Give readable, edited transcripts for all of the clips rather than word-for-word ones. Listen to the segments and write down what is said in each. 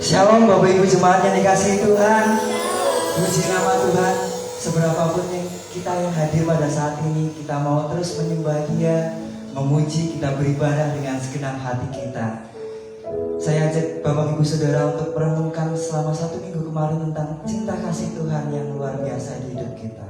Shalom Bapak Ibu Jemaat yang dikasihi Tuhan. Puji nama Tuhan. Seberapapun kita yang hadir pada saat ini, kita mau terus menyembah Dia, memuji, kita beribadah dengan segenap hati kita. Saya ajak Bapak Ibu Saudara untuk merenungkan selama 1 minggu kemarin tentang cinta kasih Tuhan yang luar biasa di hidup kita.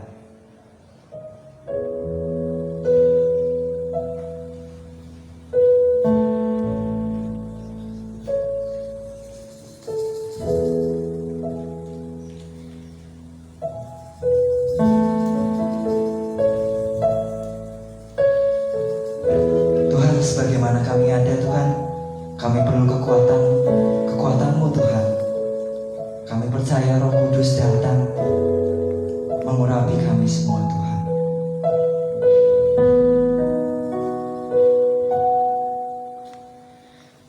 Sebagaimana kami ada Tuhan, kami perlu kekuatan-Mu Tuhan. Kami percaya Roh Kudus datang mengurapi kami semua Tuhan.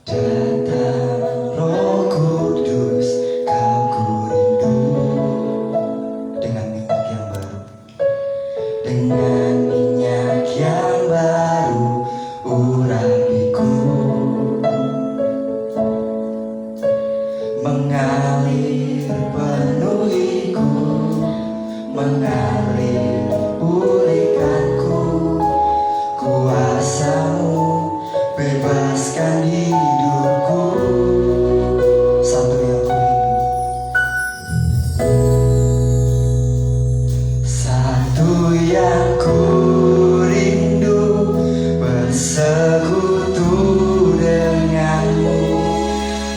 Datang Roh Kudus, Kau ku rindu, dengan minyak yang baru, dengan minyak yang baru urapiku, mengalir penuhiku, mengalir pulihkanku. Kuasa-Mu bebaskan hidupku. Satu yang ku rindu, bersekutu denganmu,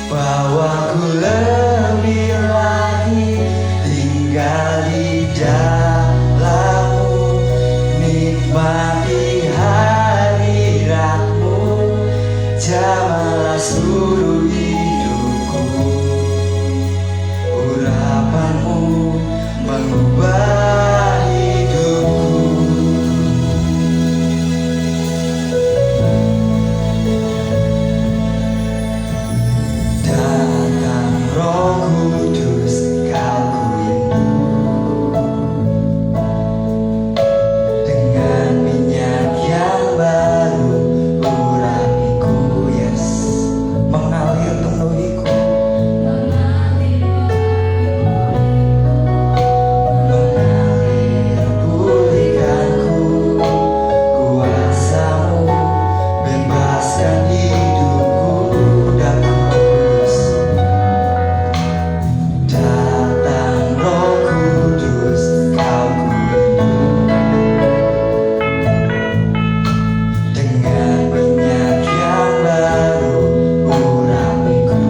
bawaku lebih lagi tinggal di dalam-Mu, nikmati hadirat-Mu, jamahlah seluruh hidupku. Urapan-Mu mengubah hidupku. Datang Roh Kudus, Kau ku rindu, dengan minyak yang baru urapiku. Yes, mengalir penuhiku, mengalir pulihkanku. Kuasa-Mu bebaskan hidupku. Datang Roh Kudus, Kau ku rindu, dengan minyak yang baru urapiku,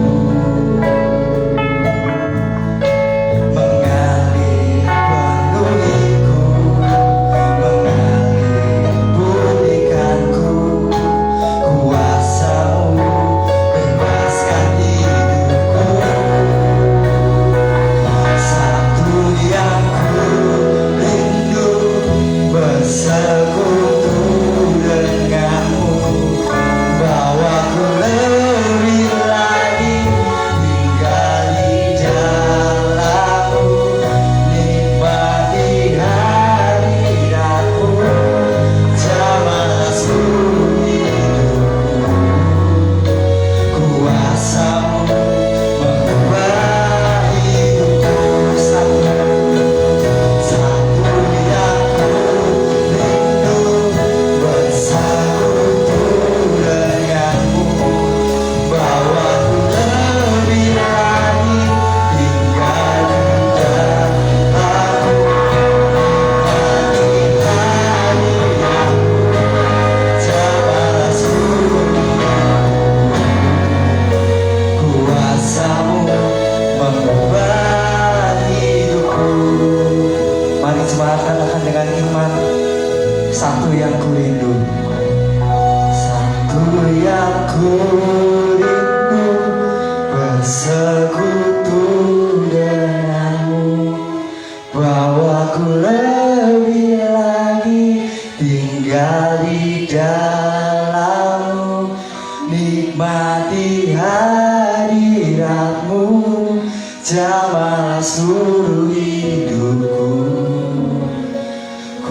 mengalir penuhiku, mengalir pulihkanku. Kuasa-Mu bebaskan hidupku. Satu yang ku rindu, bersekutu denganmu, bawaku lebih lagi tinggal di dalam-Mu, nikmati hadirat-Mu, jamahlah seluruh hidupku. Kuasa-Mu mengubah hidupku. Satu yang ku rindu, bersekutu denganmu, bawaku lebih lagi tinggal di dalam-Mu, nikmati hadirat-Mu, jamahlah seluruh hidupku. Kuasa-Mu mengubah hidupku. Mari jemaat katakan dengan iman, satu yang ku rindu, satu yang ku rindu, bersekutu denganmu, bawaku lebih lagi tinggal di dalam-Mu, nikmati hadirat-Mu, jamahlah seluruh hidupku.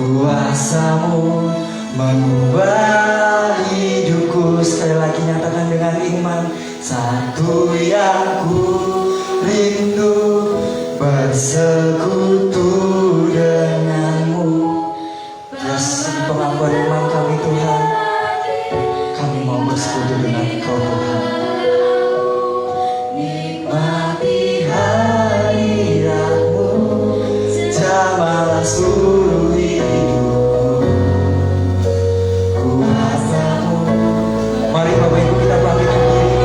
Kuasa-Mu mengubah hidupku. Sekali lagi nyatakan dengan iman, satu yang ku rindu bersekutu denganmu. Ya segi pengakuan iman kami Tuhan, kami mau bersekutu dengan Engkau Tuhan. Nikmati hadirat-Mu, jamalah seluruh hidupku. Kuasa-Mu. Mari Bapak Ibu kita bangkit berdiri.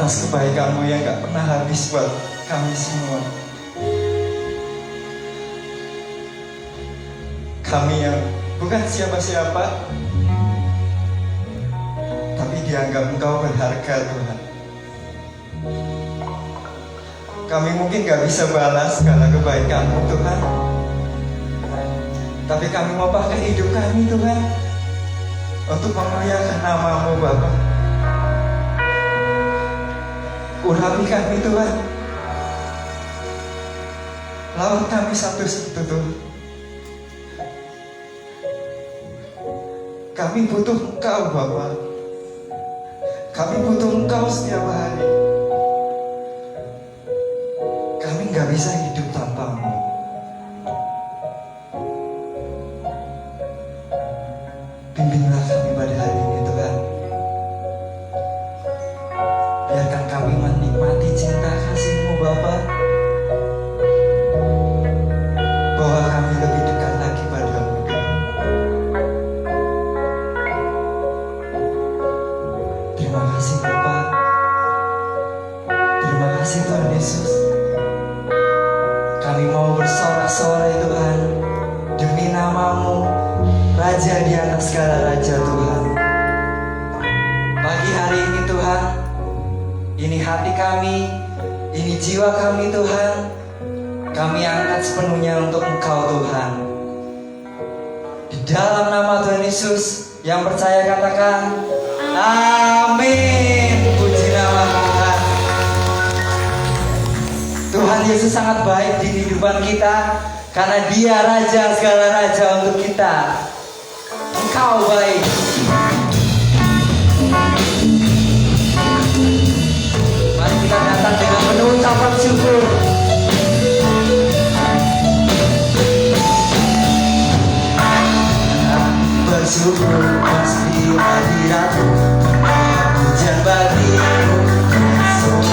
atas kebaikan-Mu yang gak pernah habis buat kami semua. Kami yang bukan siapa-siapa, tapi dianggap Engkau berharga, Tuhan. Kami mungkin gak bisa balas segala kebaikan-Mu, Tuhan, tapi kami mau pakai hidup kami, Tuhan, untuk memuliakan nama-Mu, Bapa. Urapi kami, Tuhan. Lawan kami satu-satu, Tuhan. Kami butuh Engkau, Bapa. Kami butuh Engkau setiap hari. Kami nggak bisa hidup tanpamu. Bimbinglah kami pada hari ini Tuhan. Biarkan kami menikmati cinta kasih-Mu Bapa, bahwa kami lebih dekat lagi padamu Tuhan. Terima kasih Bapa. Terima kasih Tuhan Yesus. Kami mau bersorak-sorai Tuhan demi nama-Mu, Raja di atas segala raja Tuhan. Pagi hari ini Tuhan, ini hati kami, ini jiwa kami Tuhan, kami angkat sepenuhnya untuk Engkau Tuhan. Di dalam nama Tuhan Yesus, yang percaya katakan amin. Puji nama Tuhan. Tuhan Yesus sangat baik di kehidupan kita, karena Dia Raja segala raja untuk kita. Engkau baik. Mari kita datang dengan penuh ucapan syukur. Bersyukur pasti hadirat-Mu, pujian bagi-Mu, Yesus.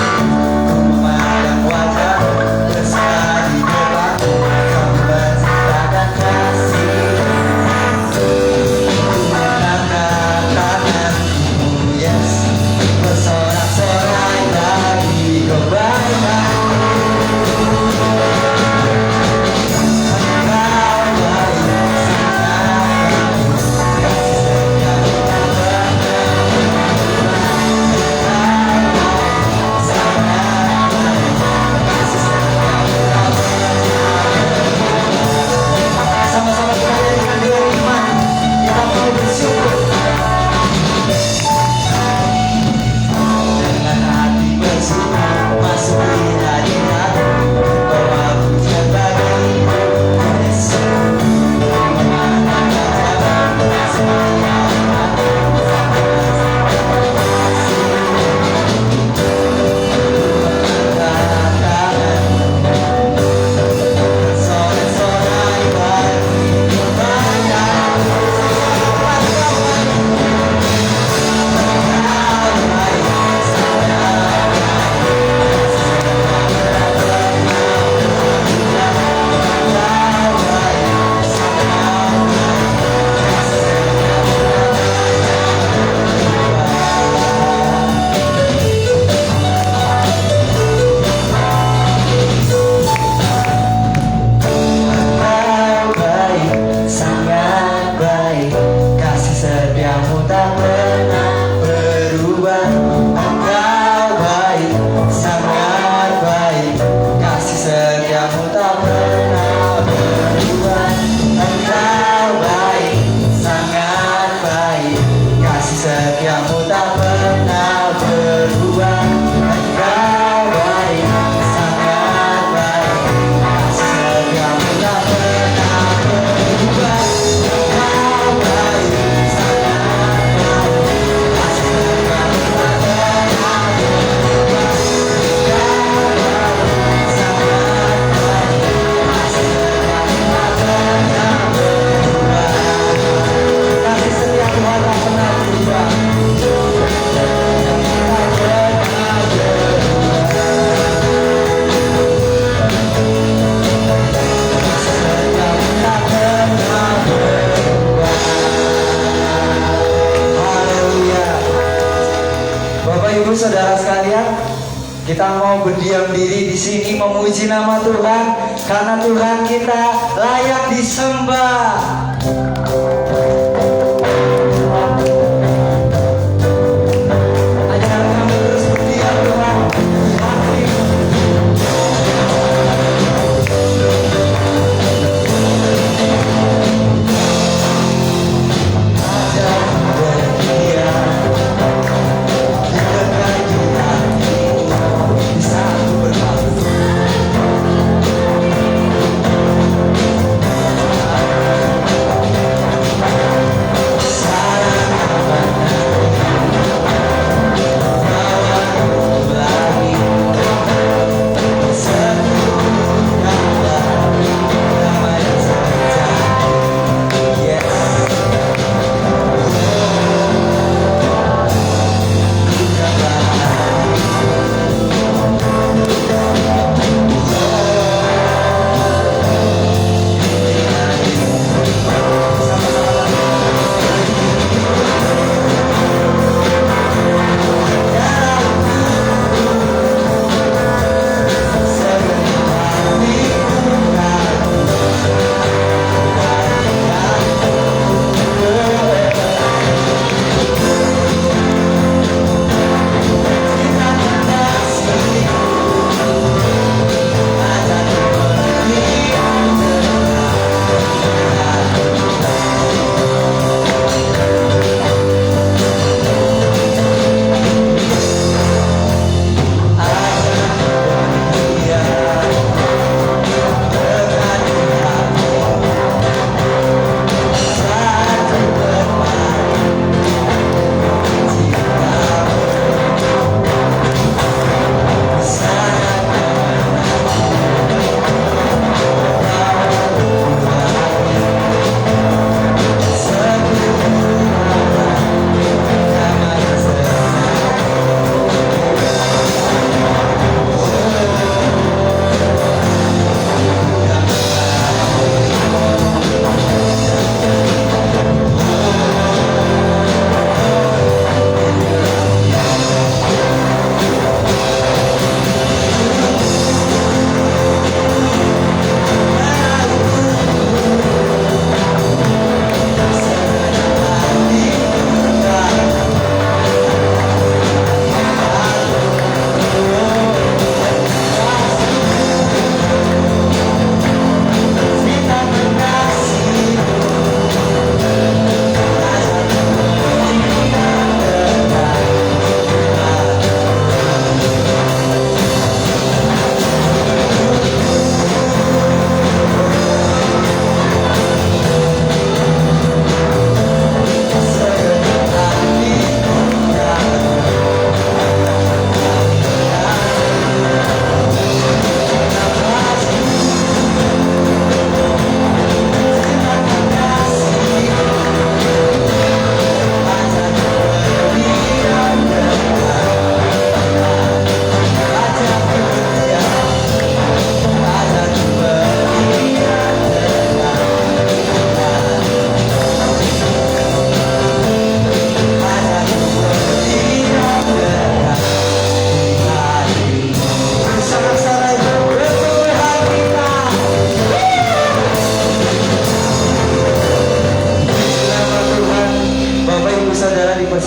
Memandang wajah-Mu, bersama di depan-Mu, kami menciptakan kasih-Mu. Mengangkat tangan-Mu, yes, bersorak-sorai bagi kebaikan-Mu. Sama-sama kita nyanyikan dengan iman. Kita mau bersyukur dengan hati bersyukur, masuk di hadirat-Mu, bawa pujian bagi-Mu, Yesus. Memandang wajah-Mu, seperti hadirat-Mu, sorak-sorai bagi kebaikan-Mu. Engkau baik, sangat baik, kasih setiamu tak pernah berubah. Engkau baik, sangat baik, kasih setiamu tak pernah berubah. Engkau baik, sangat baik, kasih setiamu tak pernah berubah. Engkau baik, sangat baik, kasih setiamu tak pernah berubah. Engkau baik, sangat baik, kasih setiamu tak pernah berubah. Engkau baik, sangat baik, kasih setiamu tak pernah berubah. Kasih setia Tuhan tak pernah berubah. Tak pernah berubah. Haleluya. Bapak Ibu Saudara sekalian, kita mau berdiam diri di sini memuji nama Tuhan, karena Tuhan kita layak disembah. Ajarkan kami terus berdiam Tuhan. Ajar berdiam di dekat Tuhan, bisa aku berbakti.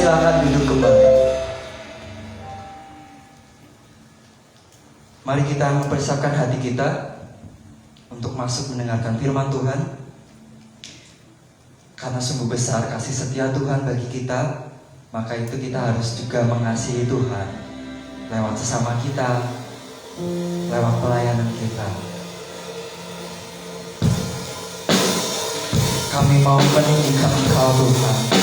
silakan duduk kembali. Mari kita mempersiapkan hati kita untuk masuk mendengarkan firman Tuhan. Karena sungguh besar kasih setia Tuhan bagi kita, maka itu kita harus juga mengasihi Tuhan lewat sesama kita, lewat pelayanan kita. Kami mau meninggikan Engkau Tuhan.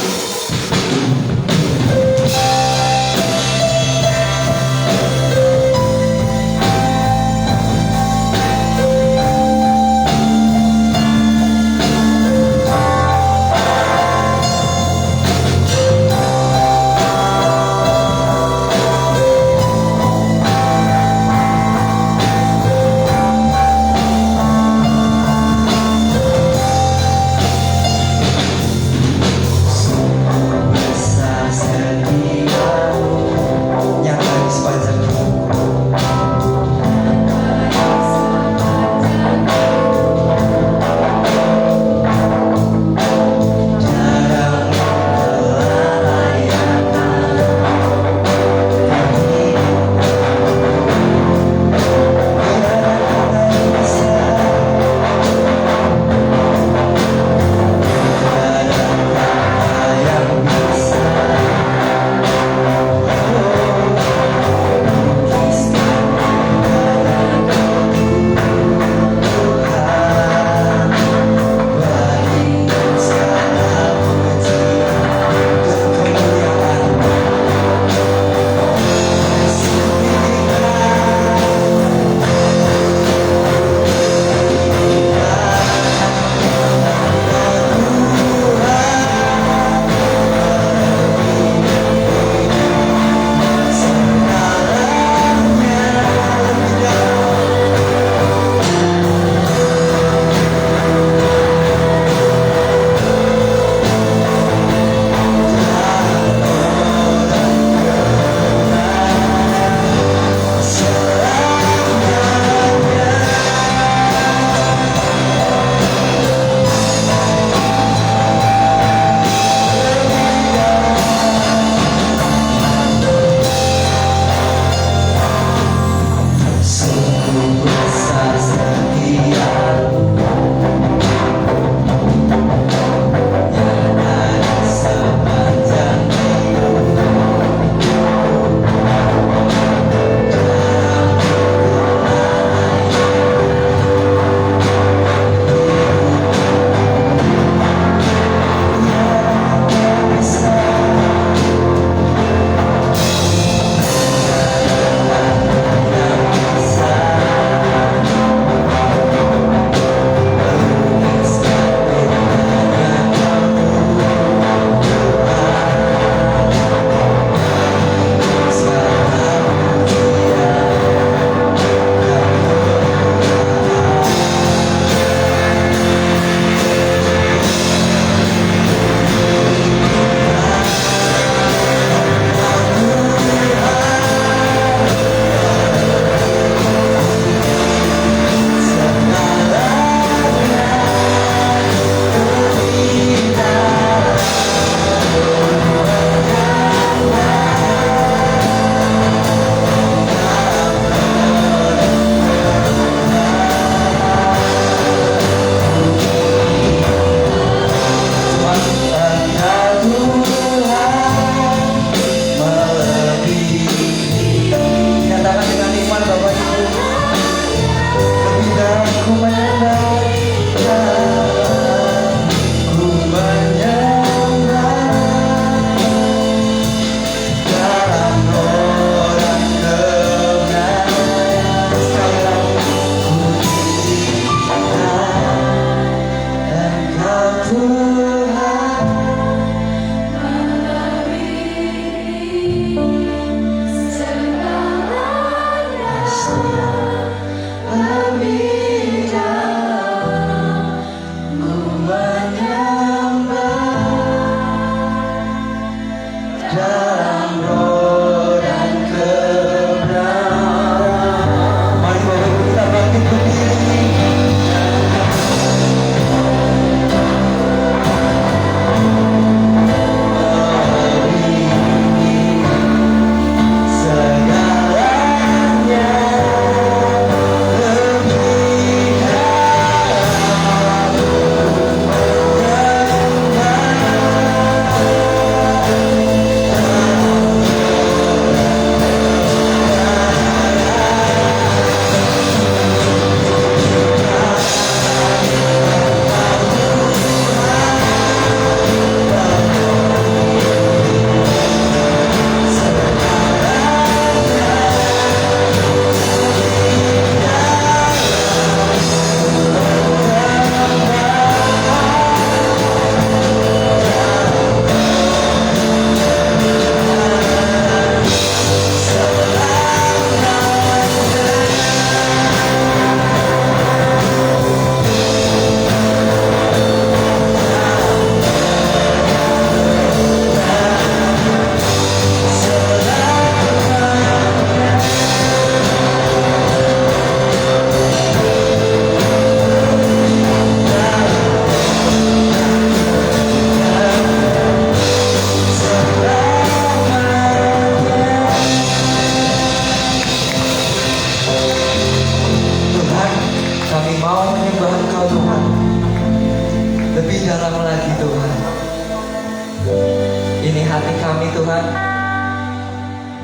hati kami Tuhan,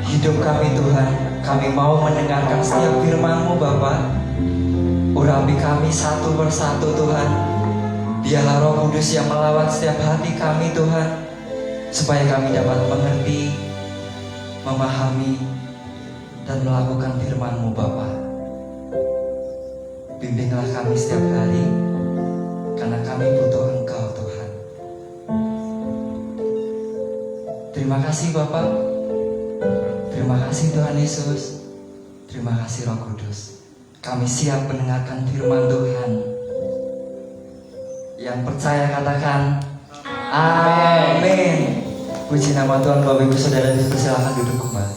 hidup kami Tuhan. Kami mau mendengarkan setiap firman-Mu Bapa. Urapi kami satu persatu Tuhan. Biarlah Roh Kudus yang melawat setiap hati kami Tuhan, supaya kami dapat mengerti, memahami, dan melakukan firman-Mu Bapa. Bimbinglah kami setiap hari, karena kami butuh Engkau Tuhan. Terima kasih Bapak. Terima kasih Tuhan Yesus. Terima kasih Roh Kudus. Kami siap mendengarkan firman Tuhan. Yang percaya katakan amin. Puji nama Tuhan. Bapak Ibu Saudara, silakan duduk kembali.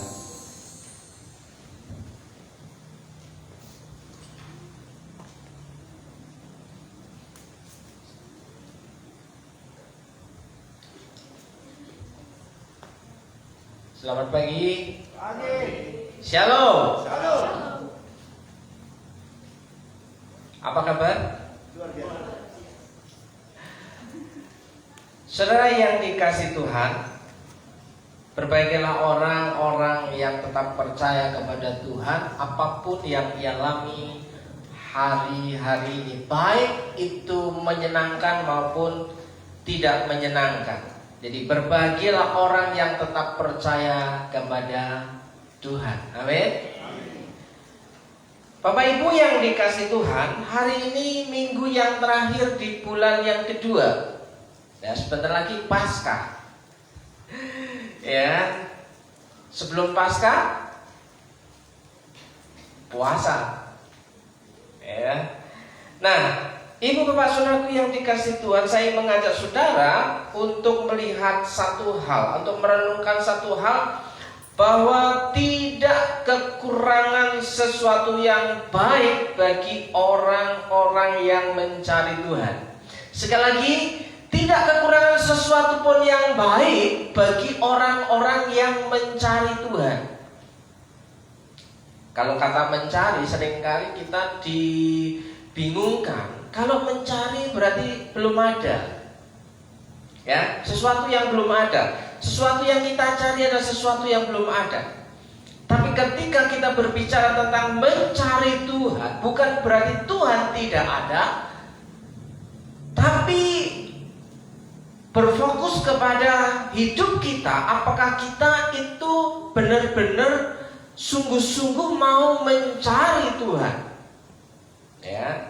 Selamat pagi. Shalom. Apa kabar? Saudara yang dikasih Tuhan, perbaikilah orang-orang yang tetap percaya kepada Tuhan, apapun yang ia alami hari-hari ini, baik itu menyenangkan maupun tidak menyenangkan. Jadi berbahagialah orang yang tetap percaya kepada Tuhan. Amin. Bapak Ibu yang dikasih Tuhan, hari ini minggu yang terakhir di bulan yang kedua. Ya, sebentar lagi Paskah. Ya. Sebelum Paskah puasa. Ya. Nah, Ibu Bapak Saudaraku yang dikasih Tuhan, saya mengajak saudara untuk melihat satu hal, untuk merenungkan satu hal, bahwa tidak kekurangan sesuatu yang baik bagi orang-orang yang mencari Tuhan. Sekali lagi, tidak kekurangan sesuatu pun yang baik bagi orang-orang yang mencari Tuhan. Kalau kata mencari, seringkali kita dibingungkan. Kalau mencari berarti belum ada. Ya, sesuatu yang belum ada. Sesuatu yang kita cari adalah sesuatu yang belum ada. Tapi ketika kita berbicara tentang mencari Tuhan, bukan berarti Tuhan tidak ada, tapi berfokus kepada hidup kita. Apakah kita itu benar-benar sungguh-sungguh mau mencari Tuhan? Ya.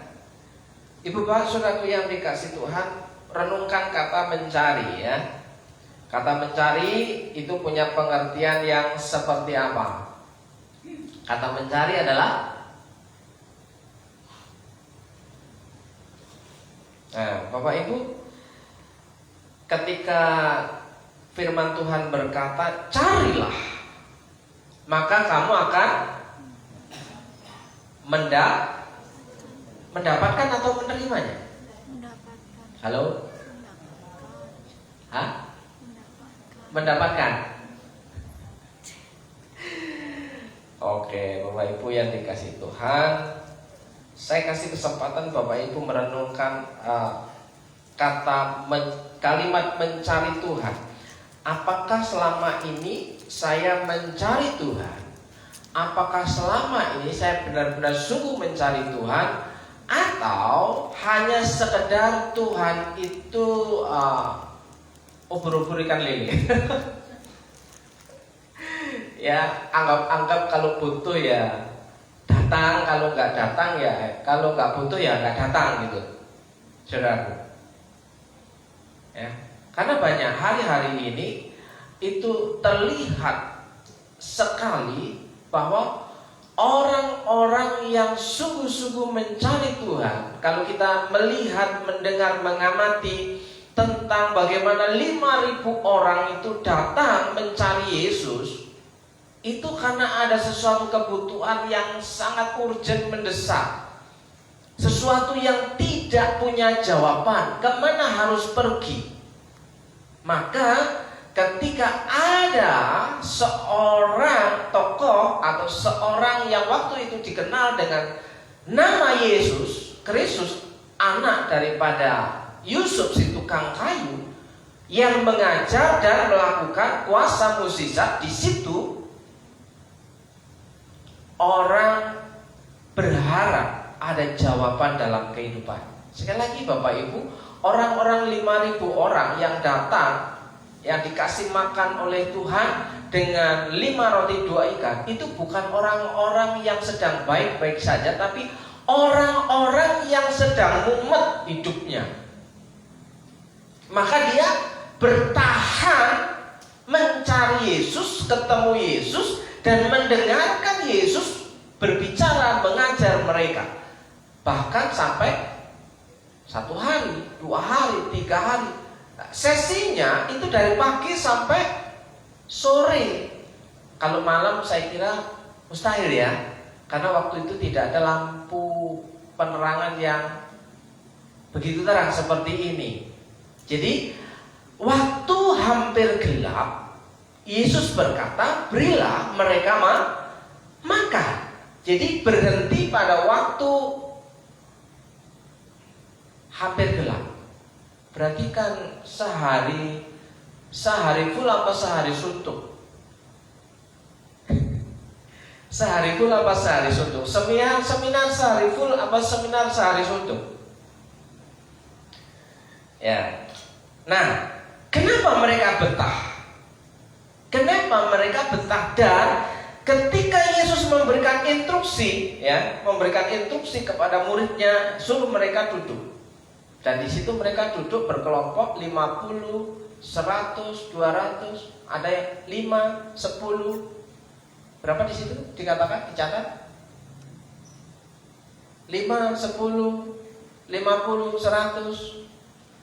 Ibu Bapak Saudaraku yang dikasih Tuhan, renungkan kata mencari ya. Kata mencari itu punya pengertian yang seperti apa? Kata mencari adalah Bapak Ibu, ketika firman Tuhan berkata, carilah, maka kamu akan mendapatkan atau menerimanya? Mendapatkan. Halo? Mendapatkan. Oke, Bapak Ibu yang dikasih Tuhan, saya kasih kesempatan Bapak Ibu merenungkan kalimat mencari Tuhan. Apakah selama ini saya mencari Tuhan? Apakah selama ini saya benar-benar sungguh mencari Tuhan? Atau hanya sekedar Tuhan itu ubur-ubur ikan lele? Ya, anggap kalau butuh ya datang, kalau nggak datang ya, kalau nggak butuh ya nggak datang gitu, saudaraku. Ya, karena banyak hari-hari ini itu terlihat sekali bahwa orang-orang yang sungguh-sungguh mencari Tuhan, kalau kita melihat, mendengar, mengamati tentang bagaimana 5.000 orang itu datang mencari Yesus, itu karena ada sesuatu kebutuhan yang sangat urgent, mendesak, sesuatu yang tidak punya jawaban, kemana harus pergi. Maka ketika ada seorang tokoh atau seorang yang waktu itu dikenal dengan nama Yesus Kristus, anak daripada Yusuf si tukang kayu, yang mengajar dan melakukan kuasa mukjizat. Di situ orang berharap ada jawaban dalam kehidupan. Sekali lagi Bapak Ibu, orang-orang 5.000 orang yang datang, yang dikasih makan oleh Tuhan dengan 5 roti 2 ikan, itu bukan orang-orang yang sedang baik-baik saja, tapi orang-orang yang sedang mumet hidupnya. Maka dia bertahan mencari Yesus, ketemu Yesus, dan mendengarkan Yesus berbicara, mengajar mereka. Bahkan sampai 1 hari, 2 hari, 3 hari. Sesinya itu dari pagi sampai sore. Kalau malam saya kira mustahil ya, karena waktu itu tidak ada lampu penerangan yang begitu terang seperti ini. Jadi waktu hampir gelap, Yesus berkata, berilah mereka makan. Jadi berhenti pada waktu hampir gelap. Berarti kan sehari full apa sehari suntuk? Sehari full apa sehari suntuk? Seminar sehari full apa seminar sehari suntuk? Ya. Nah, kenapa mereka betah? Kenapa mereka betah? Dan ketika Yesus memberikan instruksi, memberikan instruksi kepada muridnya, suruh mereka duduk. Dan di situ mereka duduk berkelompok 50, 100, 200, ada yang 5, 10. Berapa di situ dikatakan, dicatat? 5, 10, 50, 100.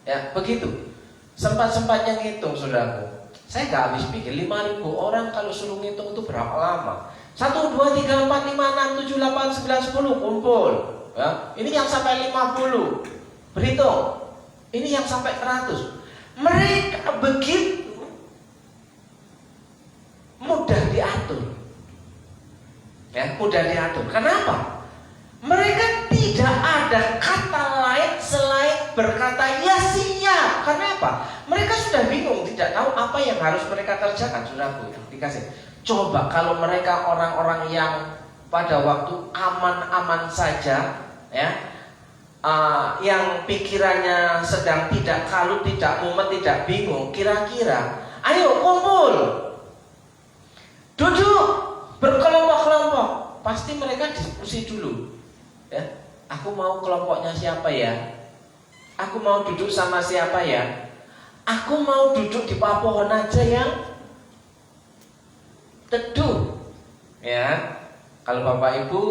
Ya, begitu. Sempat-sempatnya ngitung, saudaraku. Saya nggak habis pikir 5.000 orang kalau suruh ngitung itu berapa lama? 1, 2, 3, 4, 5, 6, 7, 8, 9, 10 kumpul. Ya, ini yang sampai 50. Berhitung. Ini yang sampai 100. Mereka begitu mudah diatur. Ya, mudah diatur. Kenapa? Mereka tidak ada kata lain selain berkata ya siap. Karena apa? Mereka sudah bingung, tidak tahu apa yang harus mereka kerjakan. Saudaraku, dikasih. Coba kalau mereka orang-orang yang pada waktu aman-aman saja, ya, yang pikirannya sedang tidak kalut, tidak mumet, tidak bingung, kira-kira, ayo kumpul, duduk berkelompok-kelompok. Pasti mereka diskusi dulu, ya. Aku mau kelompoknya siapa ya? Aku mau duduk sama siapa ya? Aku mau duduk di bawah pohon aja yang teduh, ya. Kalau Bapak Ibu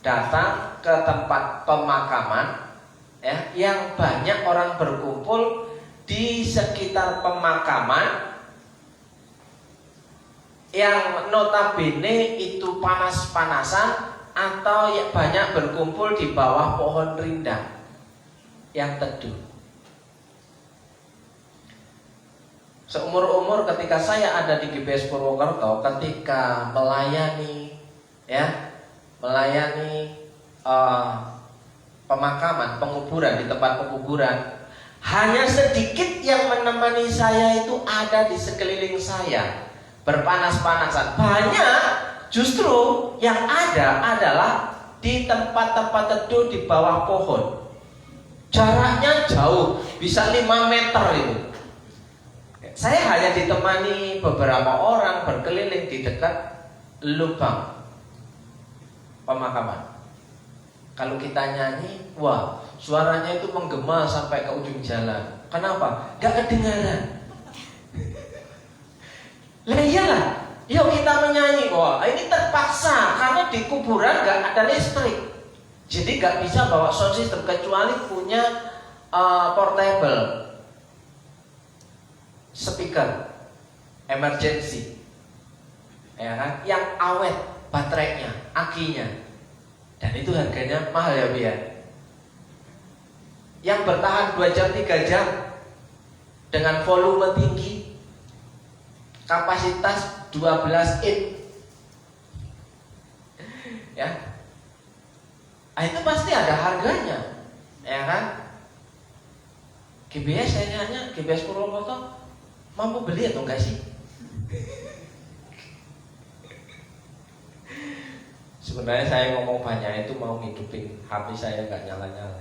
datang ke tempat pemakaman, ya, yang banyak orang berkumpul di sekitar pemakaman, yang notabene itu panas-panasan, atau yang banyak berkumpul di bawah pohon rindang yang teduh. Seumur-umur ketika saya ada di GBS Purwokerto, ketika melayani, ya, pemakaman, penguburan, di tempat penguburan, hanya sedikit yang menemani saya itu ada di sekeliling saya, berpanas-panasan. Banyak justru yang ada adalah di tempat-tempat teduh di bawah pohon. Jaraknya jauh, bisa 5 meter itu. Saya hanya ditemani beberapa orang berkeliling di dekat lubang pemakaman. Kalau kita nyanyi, wah, suaranya itu menggema sampai ke ujung jalan. Kenapa? Gak kedengaran. Lah iyalah, yuk kita menyanyi. Wah, ini terpaksa karena di kuburan gak ada listrik. Jadi gak bisa bawa sound system kecuali punya portable speaker emergency, ya kan? Yang awet baterainya, akinya. Dan itu harganya mahal ya biar. Yang bertahan 2 jam 3 jam dengan volume tinggi, kapasitas 12 in, ya. Itu pasti ada harganya, ya kan? GBS kayaknya, GBS Purwokerto Mampu beli atau enggak sih? Sebenarnya saya ngomong banyak itu mau ngidupin HP saya nggak nyala-nyala.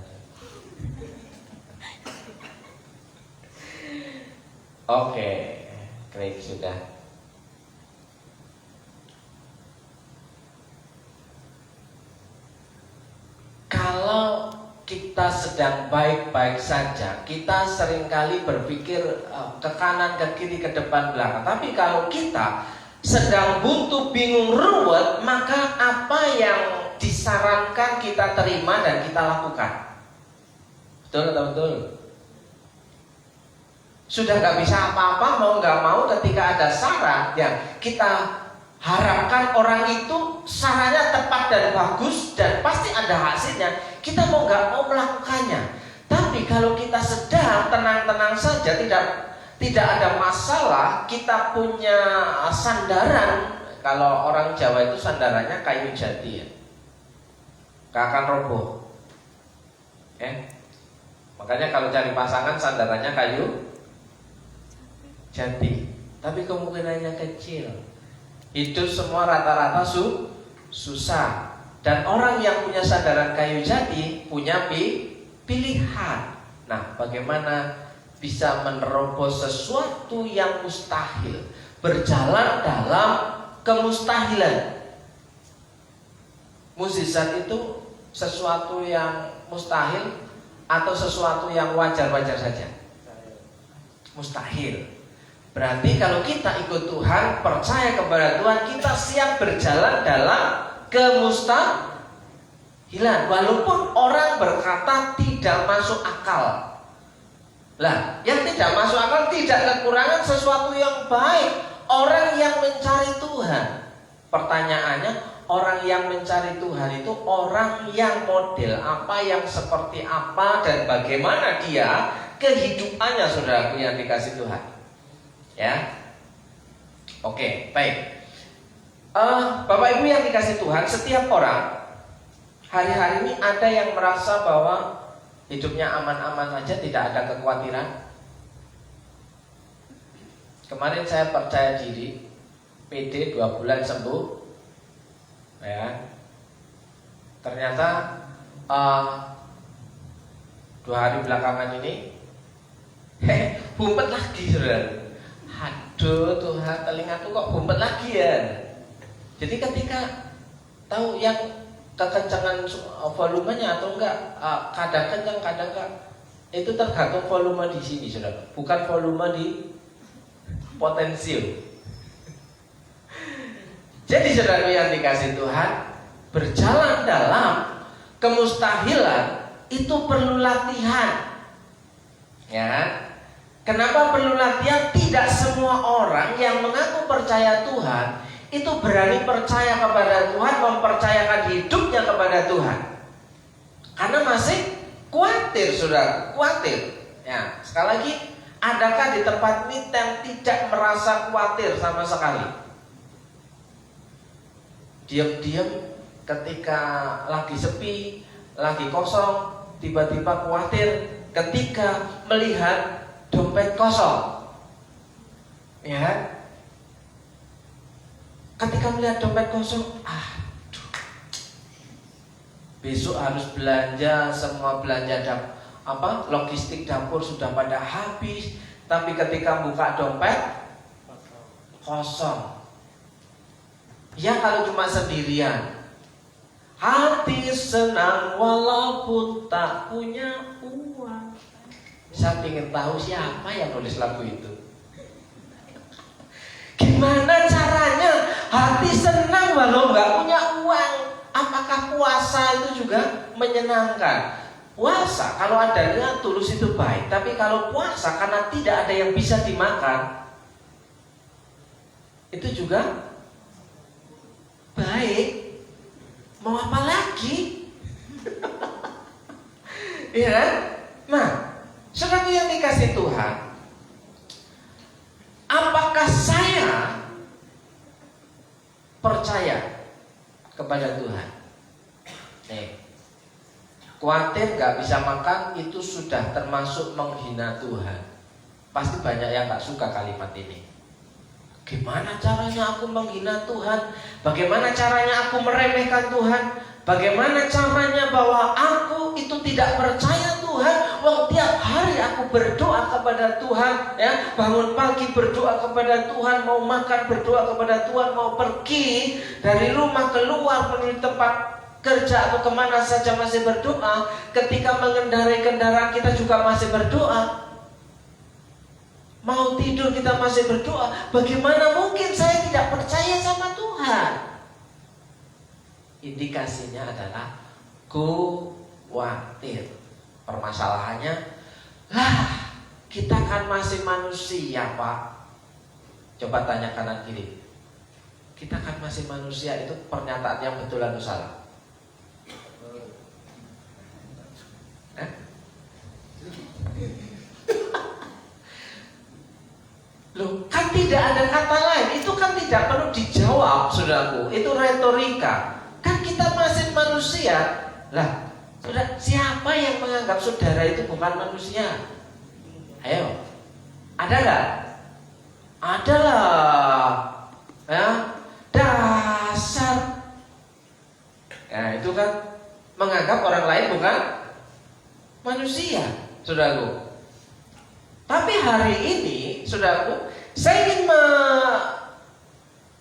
Oke, klik sudah. Kalau kita sedang baik-baik saja, kita seringkali berpikir ke kanan, ke kiri, ke depan, belakang. Tapi kalau kita sedang buntu, bingung, ruwet, maka apa yang disarankan kita terima dan kita lakukan? Betul atau betul? Sudah nggak bisa apa-apa, mau nggak mau ketika ada saran yang kita harapkan orang itu sarannya tepat dan bagus dan pasti ada hasilnya, kita mau nggak mau melakukannya. Tapi kalau kita sedang tenang-tenang saja, tidak ada masalah, kita punya sandaran. Kalau orang Jawa itu sandarannya kayu jati ya, nggak akan roboh. Makanya kalau cari pasangan sandarannya kayu jati, tapi kemungkinannya kecil. Hidup semua rata-rata susah. Dan orang yang punya sandaran kayu jati punya pilihan. Nah, bagaimana bisa menerobos sesuatu yang mustahil, berjalan dalam kemustahilan. Mukjizat itu sesuatu yang mustahil atau sesuatu yang wajar-wajar saja? Mustahil. Berarti kalau kita ikut Tuhan, percaya kepada Tuhan, kita siap berjalan dalam kemustahilan. Walaupun orang berkata tidak masuk akal. Lah, yang tidak masuk akal tidak kekurangan sesuatu yang baik. Orang yang mencari Tuhan. Pertanyaannya, orang yang mencari Tuhan itu orang yang model apa, yang seperti apa, dan bagaimana dia kehidupannya, saudaraku yang dikasih Tuhan. Ya, oke, baik. Bapak Ibu yang dikasih Tuhan, setiap orang hari-hari ini ada yang merasa bahwa hidupnya aman-aman saja, tidak ada kekhawatiran. Kemarin saya percaya diri, PD 2 bulan sembuh. Ya, ternyata 2 hari belakangan ini, bumpet lagi, saudara. Aduh Tuhan, telingaku kok bumpet lagi ya. Jadi ketika tahu yang kekencangan volumenya atau enggak, kadang kencang, kadang enggak, itu tergantung volume di sini, saudara. Bukan volume di potensial. Jadi saudara yang dikasih Tuhan, berjalan dalam kemustahilan itu perlu latihan. Ya. Kenapa perlu latihan? Tidak semua orang yang mengaku percaya Tuhan itu berani percaya kepada Tuhan, mempercayakan hidupnya kepada Tuhan. Karena masih khawatir, saudara, khawatir. Ya, sekali lagi, adakah di tempat ini yang tidak merasa khawatir sama sekali? Diam-diam ketika lagi sepi, lagi kosong, tiba-tiba khawatir ketika melihat dompet kosong. Ya. Ketika melihat dompet kosong, aduh, besok harus belanja, semua belanja logistik dapur sudah pada habis, tapi ketika buka dompet kosong. Ya, kalau cuma sendirian, hati senang walaupun tak punya uang. Saya ingin tahu siapa yang nulis lagu itu. Gimana caranya hati senang walau nggak punya uang? Apakah puasa itu juga menyenangkan? Puasa kalau ada niat tulus itu baik, tapi kalau puasa karena tidak ada yang bisa dimakan, itu juga baik. Mau apa lagi? Ya, nah, saudara yang dikasih Tuhan, apakah saya percaya kepada Tuhan? Khawatir gak bisa makan itu sudah termasuk menghina Tuhan. Pasti banyak yang gak suka kalimat ini. Gimana caranya aku menghina Tuhan? Bagaimana caranya aku meremehkan Tuhan? Bagaimana caranya bahwa aku itu tidak percaya Tuhan? Wong tiap hari aku berdoa kepada Tuhan, ya, bangun pagi berdoa kepada Tuhan, mau makan berdoa kepada Tuhan, mau pergi dari rumah keluar menuju tempat kerja atau kemana saja masih berdoa. Ketika mengendarai kendaraan kita juga masih berdoa. Mau tidur kita masih berdoa. Bagaimana mungkin saya tidak percaya sama Tuhan? Indikasinya adalah khawatir. Permasalahannya, kita kan masih manusia, Pak. Coba tanya kanan kiri. Kita kan masih manusia, itu pernyataan yang betul atau salah? Loh, kan tidak ada kata lain. Itu kan tidak perlu dijawab, saudaraku. Itu retorika. Kan kita masih manusia. Lah, saudara, siapa yang menganggap saudara itu bukan manusia? Ayo, ada nggak? Ada lah. Ya, dasar. Ya, itu kan menganggap orang lain bukan manusia, saudaraku. Tapi hari ini, saudaraku, saya ingin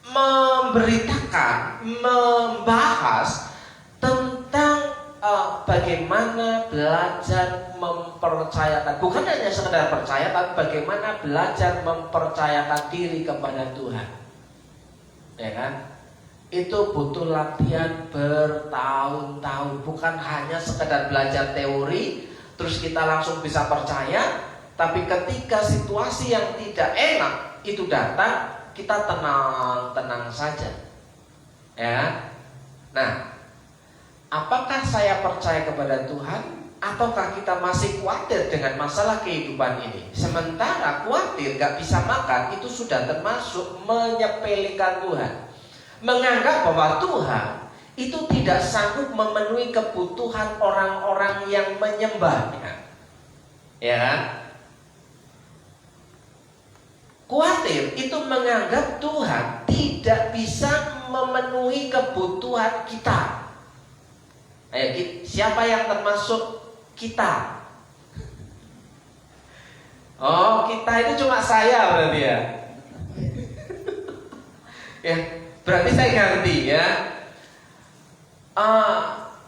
memberitakan, membahas tentang bagaimana belajar mempercayakan, bukan hanya sekedar percaya, tapi bagaimana belajar mempercayakan diri kepada Tuhan. Ya kan? Itu butuh latihan bertahun-tahun, bukan hanya sekedar belajar teori terus kita langsung bisa percaya. Tapi ketika situasi yang tidak enak itu datang, kita tenang-tenang saja. Ya. Nah, apakah saya percaya kepada Tuhan, ataukah kita masih khawatir dengan masalah kehidupan ini? Sementara khawatir gak bisa makan, itu sudah termasuk menyepelekan Tuhan. Menganggap bahwa Tuhan itu tidak sanggup memenuhi kebutuhan orang-orang yang menyembahnya. Ya. Khawatir itu menganggap Tuhan tidak bisa memenuhi kebutuhan kita. Ayo, siapa yang termasuk kita? Oh, kita itu cuma saya berarti ya. Ya, berarti saya ganti ya.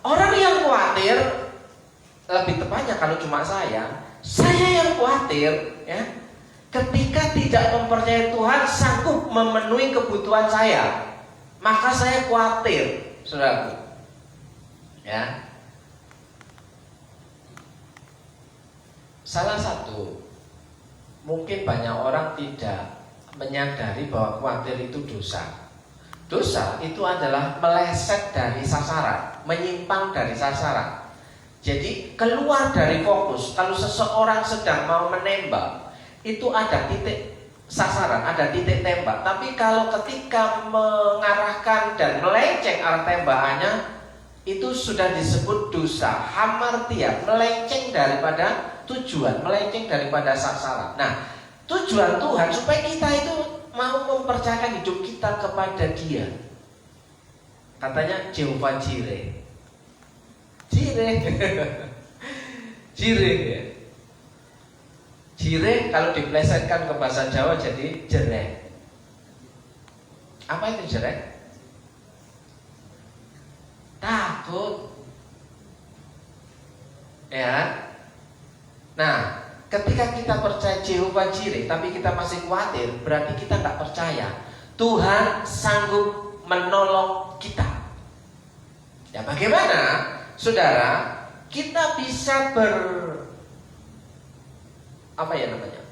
Orang yang khawatir, lebih tepatnya kalau cuma saya yang khawatir, ya. Ketika tidak mempercayai Tuhan sanggup memenuhi kebutuhan saya, maka saya khawatir, saudaraku. Ya. Salah satu, mungkin banyak orang tidak menyadari bahwa khawatir itu dosa. Dosa itu adalah meleset dari sasaran, menyimpang dari sasaran. Jadi keluar dari fokus. Kalau seseorang sedang mau menembak, itu ada titik sasaran, ada titik tembak. Tapi kalau ketika mengarahkan dan melenceng arah tembakannya, itu sudah disebut dosa, hamartia, melenceng daripada tujuan, melenceng daripada sasaran. Nah, tujuan Tuhan supaya kita itu mau mempercayakan hidup kita kepada Dia. Katanya Jehovah Jireh. Jireh. Jireh ya. Jireh kalau diplesetkan ke bahasa Jawa jadi jereh. Apa itu jereh? Takut. Ya. Nah, ketika kita percaya Jehovah Jireh tapi kita masih khawatir, berarti kita nggak percaya Tuhan sanggup menolong kita. Ya bagaimana, saudara, kita bisa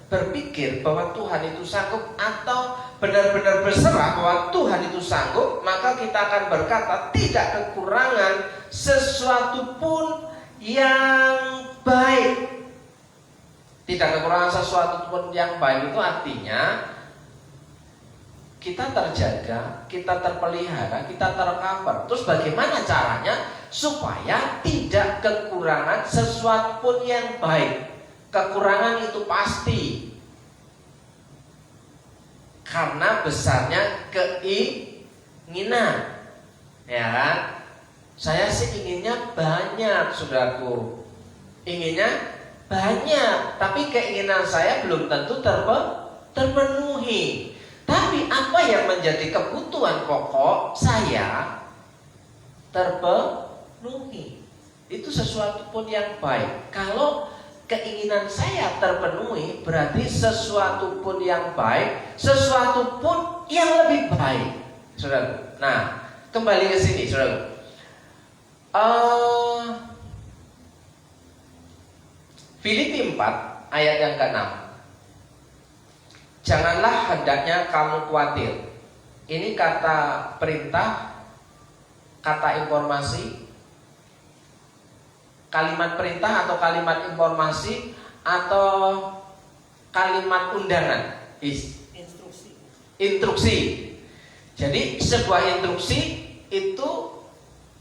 berpikir bahwa Tuhan itu sanggup, atau benar-benar berserah bahwa Tuhan itu sanggup, maka kita akan berkata tidak kekurangan sesuatu pun yang baik. Tidak kekurangan sesuatu pun yang baik itu artinya kita terjaga, kita terpelihara, kita tercover. Terus bagaimana caranya supaya tidak kekurangan sesuatu pun yang baik? Kekurangan itu pasti, karena besarnya keinginan. Ya kan? Saya sih inginnya banyak, saudaraku. Inginnya banyak, tapi keinginan saya belum tentu terpenuhi. Tapi apa yang menjadi kebutuhan pokok saya terpenuhi. Itu sesuatu pun yang baik. Kalau keinginan saya terpenuhi, berarti sesuatu pun yang baik, sesuatu pun yang lebih baik. Saudara. Nah, kembali ke sini, saudara. Filipi 4 ayat yang ke-6. Janganlah hendaknya kamu khawatir. Ini kata perintah, kata informasi, kalimat perintah atau kalimat informasi atau kalimat undangan. Instruksi. Jadi sebuah instruksi itu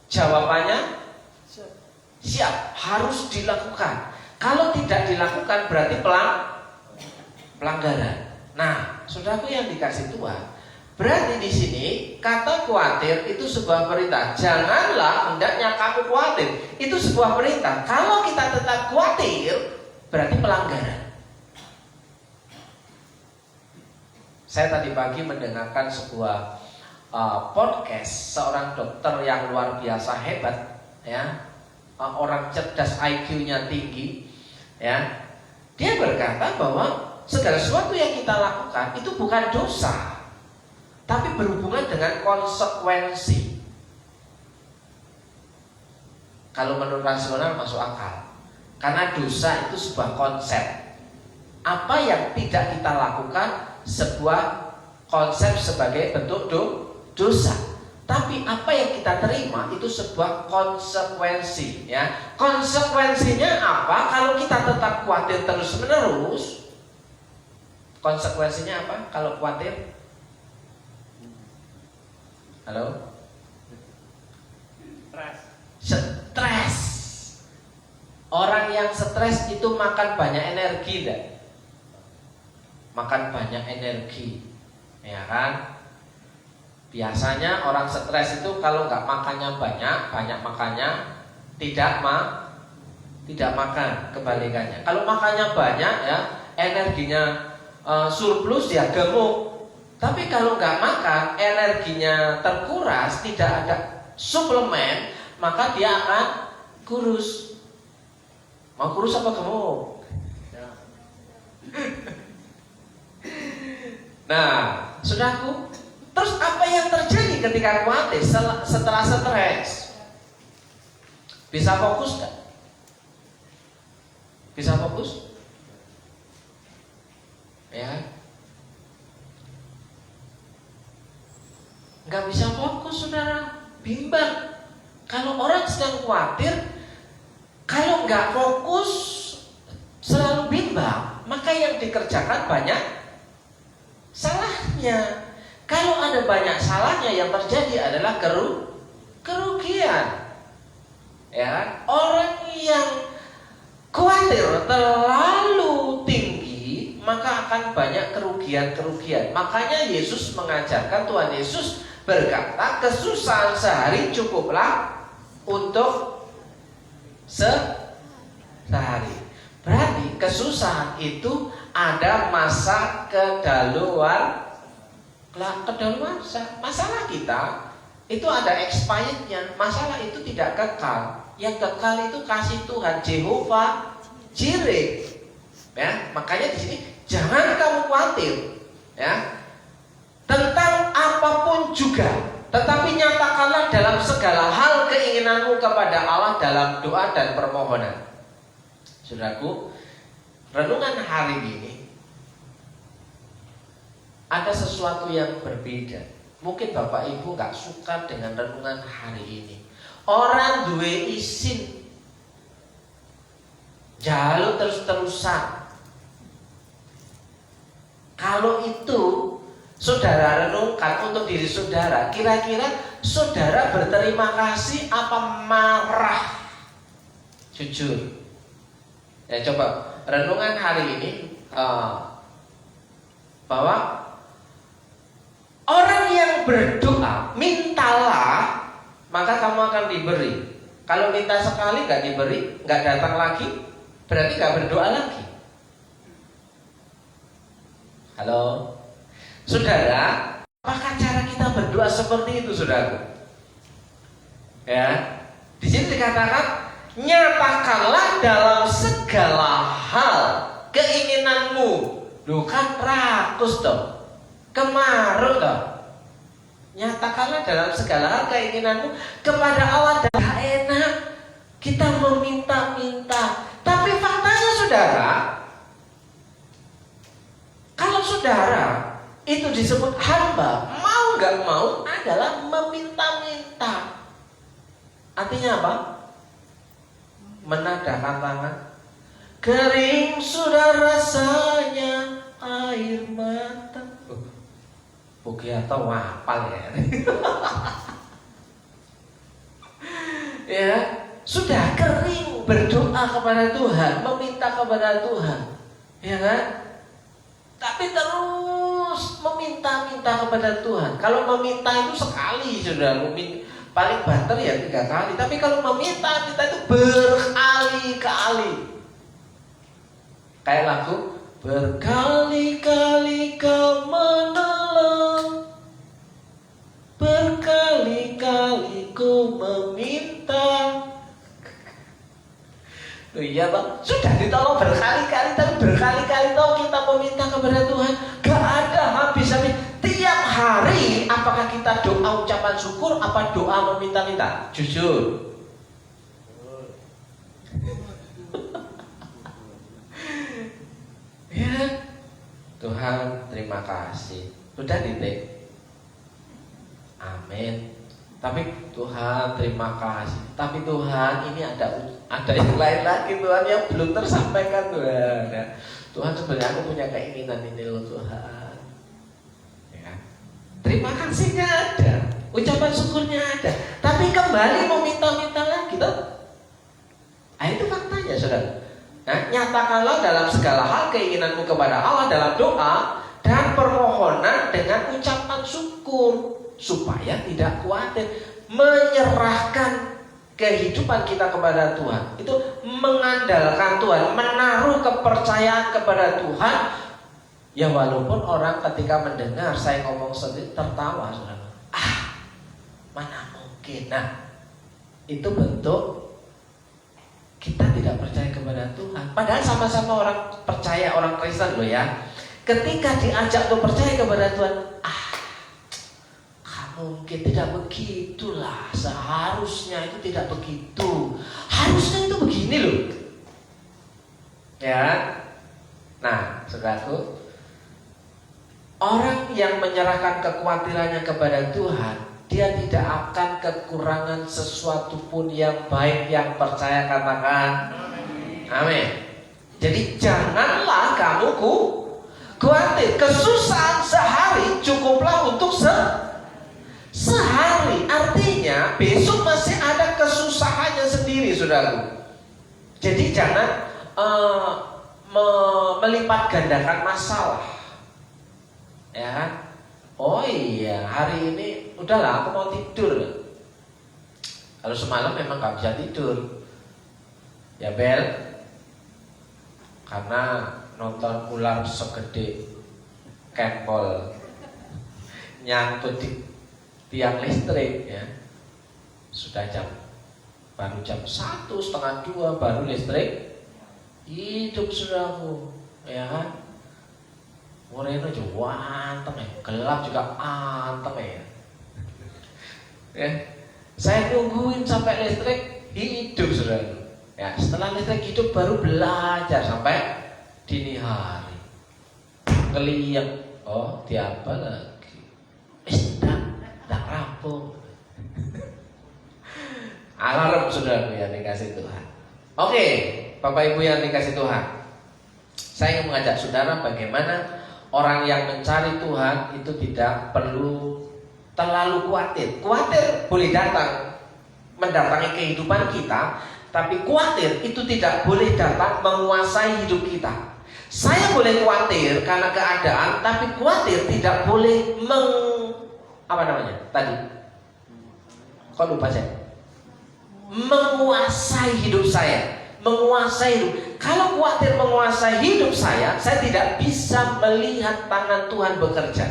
jawabannya siap, harus dilakukan. Kalau tidak dilakukan berarti pelanggaran. Nah, saudaraku yang dikasih Tuhan, berarti di sini kata khawatir itu sebuah perintah. Janganlah hendaknya kamu khawatir. Itu sebuah perintah. Kalau kita tetap khawatir, berarti pelanggaran. Saya tadi pagi mendengarkan sebuah podcast seorang dokter yang luar biasa hebat, ya, orang cerdas, IQ-nya tinggi, ya. Dia berkata bahwa segala sesuatu yang kita lakukan itu bukan dosa, tapi berhubungan dengan konsekuensi. Kalau menurut rasional masuk akal, karena dosa itu sebuah konsep. Apa yang tidak kita lakukan sebuah konsep sebagai bentuk dosa, tapi apa yang kita terima itu sebuah konsekuensi, ya. Konsekuensinya apa? Kalau kita tetap khawatir terus menerus, konsekuensinya apa? Kalau khawatir, halo, stres. Orang yang stres itu makan banyak energi, enggak? Makan banyak energi, ya kan? Biasanya orang stres itu kalau nggak makannya banyak makannya tidak makan, kebalikannya. Kalau makannya banyak, ya, energinya surplus, ya gemuk. Tapi kalau nggak makan, energinya terkuras, tidak ada suplemen, maka dia akan kurus. Mau kurus apa gemuk? Nah, saudaraku, terus apa yang terjadi ketika khawatir setelah stres? Bisa fokus gak? Bisa fokus? Ya, nggak bisa fokus, saudara. Bimbang. Kalau orang sedang khawatir, kalau nggak fokus, selalu bimbang, maka yang dikerjakan banyak salahnya. Kalau ada banyak salahnya, yang terjadi adalah kerugian. Ya, orang yang khawatir terlalu tinggi, maka akan banyak kerugian. Makanya Yesus mengajarkan, Tuhan Yesus berkata, kesusahan sehari cukuplah untuk sehari. Berarti kesusahan itu ada masa kedaluarsa. Masalah kita itu ada expirednya. Masalah itu tidak kekal. Yang kekal itu kasih Tuhan, Jehovah Jireh. Ya, makanya di sini jangan kamu khawatir, ya, tentang apapun juga, tetapi nyatakanlah dalam segala hal keinginanmu kepada Allah dalam doa dan permohonan. Saudaraku, renungan hari ini ada sesuatu yang berbeda. Mungkin Bapak Ibu gak suka dengan renungan hari ini. Orang duwe isin jaluk terus-terusan. Kalau itu saudara renungkan untuk diri saudara, kira-kira saudara berterima kasih apa marah? Jujur. Ya, coba renungan hari ini bahwa Orang yang berdoa, mintalah, maka kamu akan diberi. Kalau minta sekali nggak diberi, nggak datang lagi, berarti nggak berdoa lagi. Halo, saudara, apakah cara kita berdoa seperti itu, saudara? Ya, di sini dikatakan, nyatakanlah dalam segala hal keinginanmu. Loh kan rakus toh, kemaruk toh. Nyatakanlah dalam segala hal keinginanmu kepada Allah. Dan enak kita meminta-minta. Tapi faktanya saudara, kalau saudara itu disebut hamba, mau gak mau adalah meminta-minta. Artinya apa? Menadahkan tangan. Kering sudah rasanya air mata. Oke atau wapal ya. Ya, sudah kering berdoa kepada Tuhan, meminta kepada Tuhan. Ya kan? Tapi terus meminta-minta kepada Tuhan. Kalau meminta itu sekali sudah, paling banter ya 3 kali. Tapi kalau meminta-minta itu berkali-kali. Kayak lagu, berkali-kali kau menolong, berkali-kali ku meminta. Loh iya bang, sudah ditolong berkali-kali, tapi berkali-kali tau kita meminta kepada Tuhan, gak ada habis-habis. Tiap hari, apakah kita doa ucapan syukur, apa doa meminta-minta? Jujur. Ya, Tuhan terima kasih. Sudah titik. Amin. Tapi Tuhan terima kasih. Tapi Tuhan ini ada yang lain lagi Tuhan yang belum tersampaikan Tuhan. Ya. Tuhan sebenarnya aku punya keinginan ini loh Tuhan. Ya. Terima kasihnya ada, ucapan syukurnya ada. Tapi kembali mau minta-minta lagi tuh. Nah, itu faktanya saudara. Nah, nyatakanlah dalam segala hal keinginanmu kepada Allah dalam doa dan permohonan dengan ucapan syukur supaya tidak khawatir. Menyerahkan kehidupan kita kepada Tuhan itu mengandalkan Tuhan, menaruh kepercayaan kepada Tuhan. Ya walaupun orang ketika mendengar saya ngomong sendiri tertawa, saudara. Mana mungkin. Nah, itu bentuk kita tidak percaya kepada Tuhan. Padahal sama-sama orang percaya, orang Kristen loh ya. Ketika diajak untuk percaya kepada Tuhan, mungkin tidak begitulah. Seharusnya itu tidak begitu. Harusnya itu begini loh. Ya. Nah, saudaraku, orang yang menyerahkan kekhawatirannya kepada Tuhan, dia tidak akan kekurangan sesuatu pun yang baik. Yang percaya katakan amin. Jadi janganlah kamu khawatir. Kesusahan sehari cukuplah untuk sehari. Artinya besok masih ada kesusahannya sendiri, saudaraku. Jadi jangan melipat gandakan masalah. Ya kan? Oh iya, hari ini udahlah aku mau tidur. Kalau semalam memang gak bisa tidur. Ya Bel, karena nonton ular segede kempol nyangkut di tiang listrik ya. Sudah baru jam 1, setengah 2 baru listrik hidup saudaraku. Ya kan? Moreno juga anteng ya, gelap juga anteng ya. Ya, saya nungguin sampai listrik hidup saudara. Ya, setelah listrik hidup baru belajar sampai dini hari. Ngeliat, oh diapa lagi? Tak rampung. Alarm saudara yang dikasih Tuhan. Oke, Bapak Ibu yang dikasih Tuhan, saya ingin mengajak saudara bagaimana orang yang mencari Tuhan itu tidak perlu terlalu khawatir. Khawatir boleh datang mendatangi kehidupan kita, tapi khawatir itu tidak boleh datang menguasai hidup kita. Saya boleh khawatir karena keadaan, tapi khawatir tidak boleh apa namanya tadi? Kok lupa saya? Menguasai hidup saya. Menguasai hidup. Kalau khawatir menguasai hidup saya tidak bisa melihat tangan Tuhan bekerja.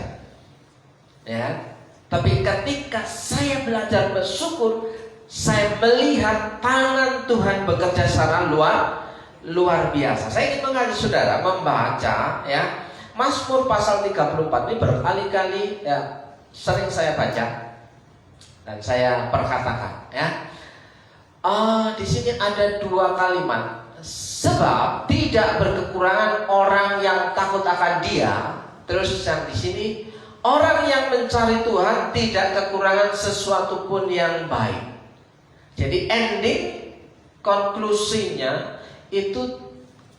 Ya. Tapi ketika saya belajar bersyukur, saya melihat tangan Tuhan bekerja secara luar biasa. Saya ingin mengajak saudara membaca ya Mazmur pasal 34 ini berkali-kali ya sering saya baca dan saya perkatakan ya. Di sini ada 2 kalimat. Sebab tidak berkekurangan orang yang takut akan Dia. Terus yang di sini, orang yang mencari Tuhan tidak kekurangan sesuatu pun yang baik. Jadi ending konklusinya itu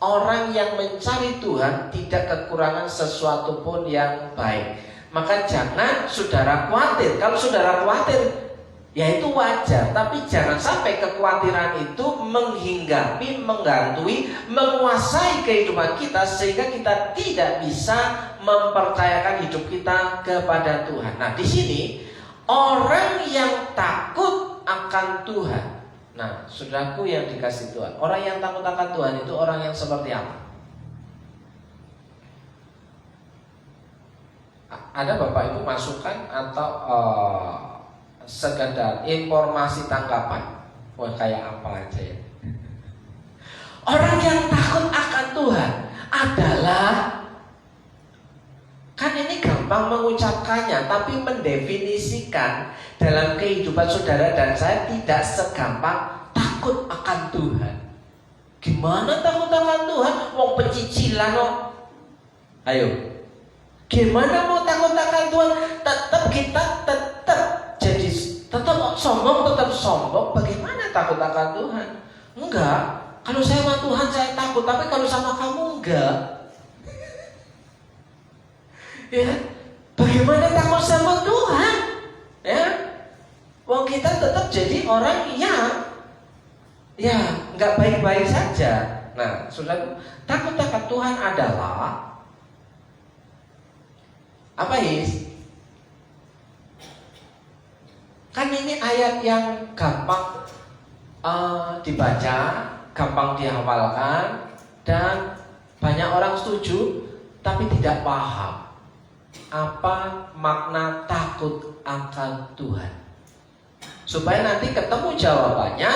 orang yang mencari Tuhan tidak kekurangan sesuatu pun yang baik. Maka jangan saudara khawatir. Kalau saudara khawatir, ya itu wajar, tapi jangan sampai kekhawatiran itu menghinggapi, menggantui, menguasai kehidupan kita sehingga kita tidak bisa mempercayakan hidup kita kepada Tuhan. Nah, di sini orang yang takut akan Tuhan. Nah, saudaraku yang dikasih Tuhan, orang yang takut akan Tuhan itu orang yang seperti apa? Ada Bapak Ibu masukan atau sekedar informasi tanggapan? Wah, kayak apa aja ya? Orang yang takut akan Tuhan adalah, kan ini gampang mengucapkannya, tapi mendefinisikan dalam kehidupan saudara dan saya tidak segampang takut akan Tuhan. Gimana takut akan Tuhan? Wong pecicilan kok. Ayo, gimana mau takut akan Tuhan? Kita tetap jadi tetap sombong. Bagaimana takut akan Tuhan? Enggak. Kalau saya sama Tuhan saya takut, tapi kalau sama kamu enggak. Ya, bagaimana takut sama Tuhan? Ya, wong kita tetap jadi orang yang enggak baik-baik saja. Nah, saudara, takut akan Tuhan adalah apa, Is? Kan ini ayat yang gampang dibaca, gampang dihafalkan, dan banyak orang setuju, tapi tidak paham apa makna takut akan Tuhan. Supaya nanti ketemu jawabannya,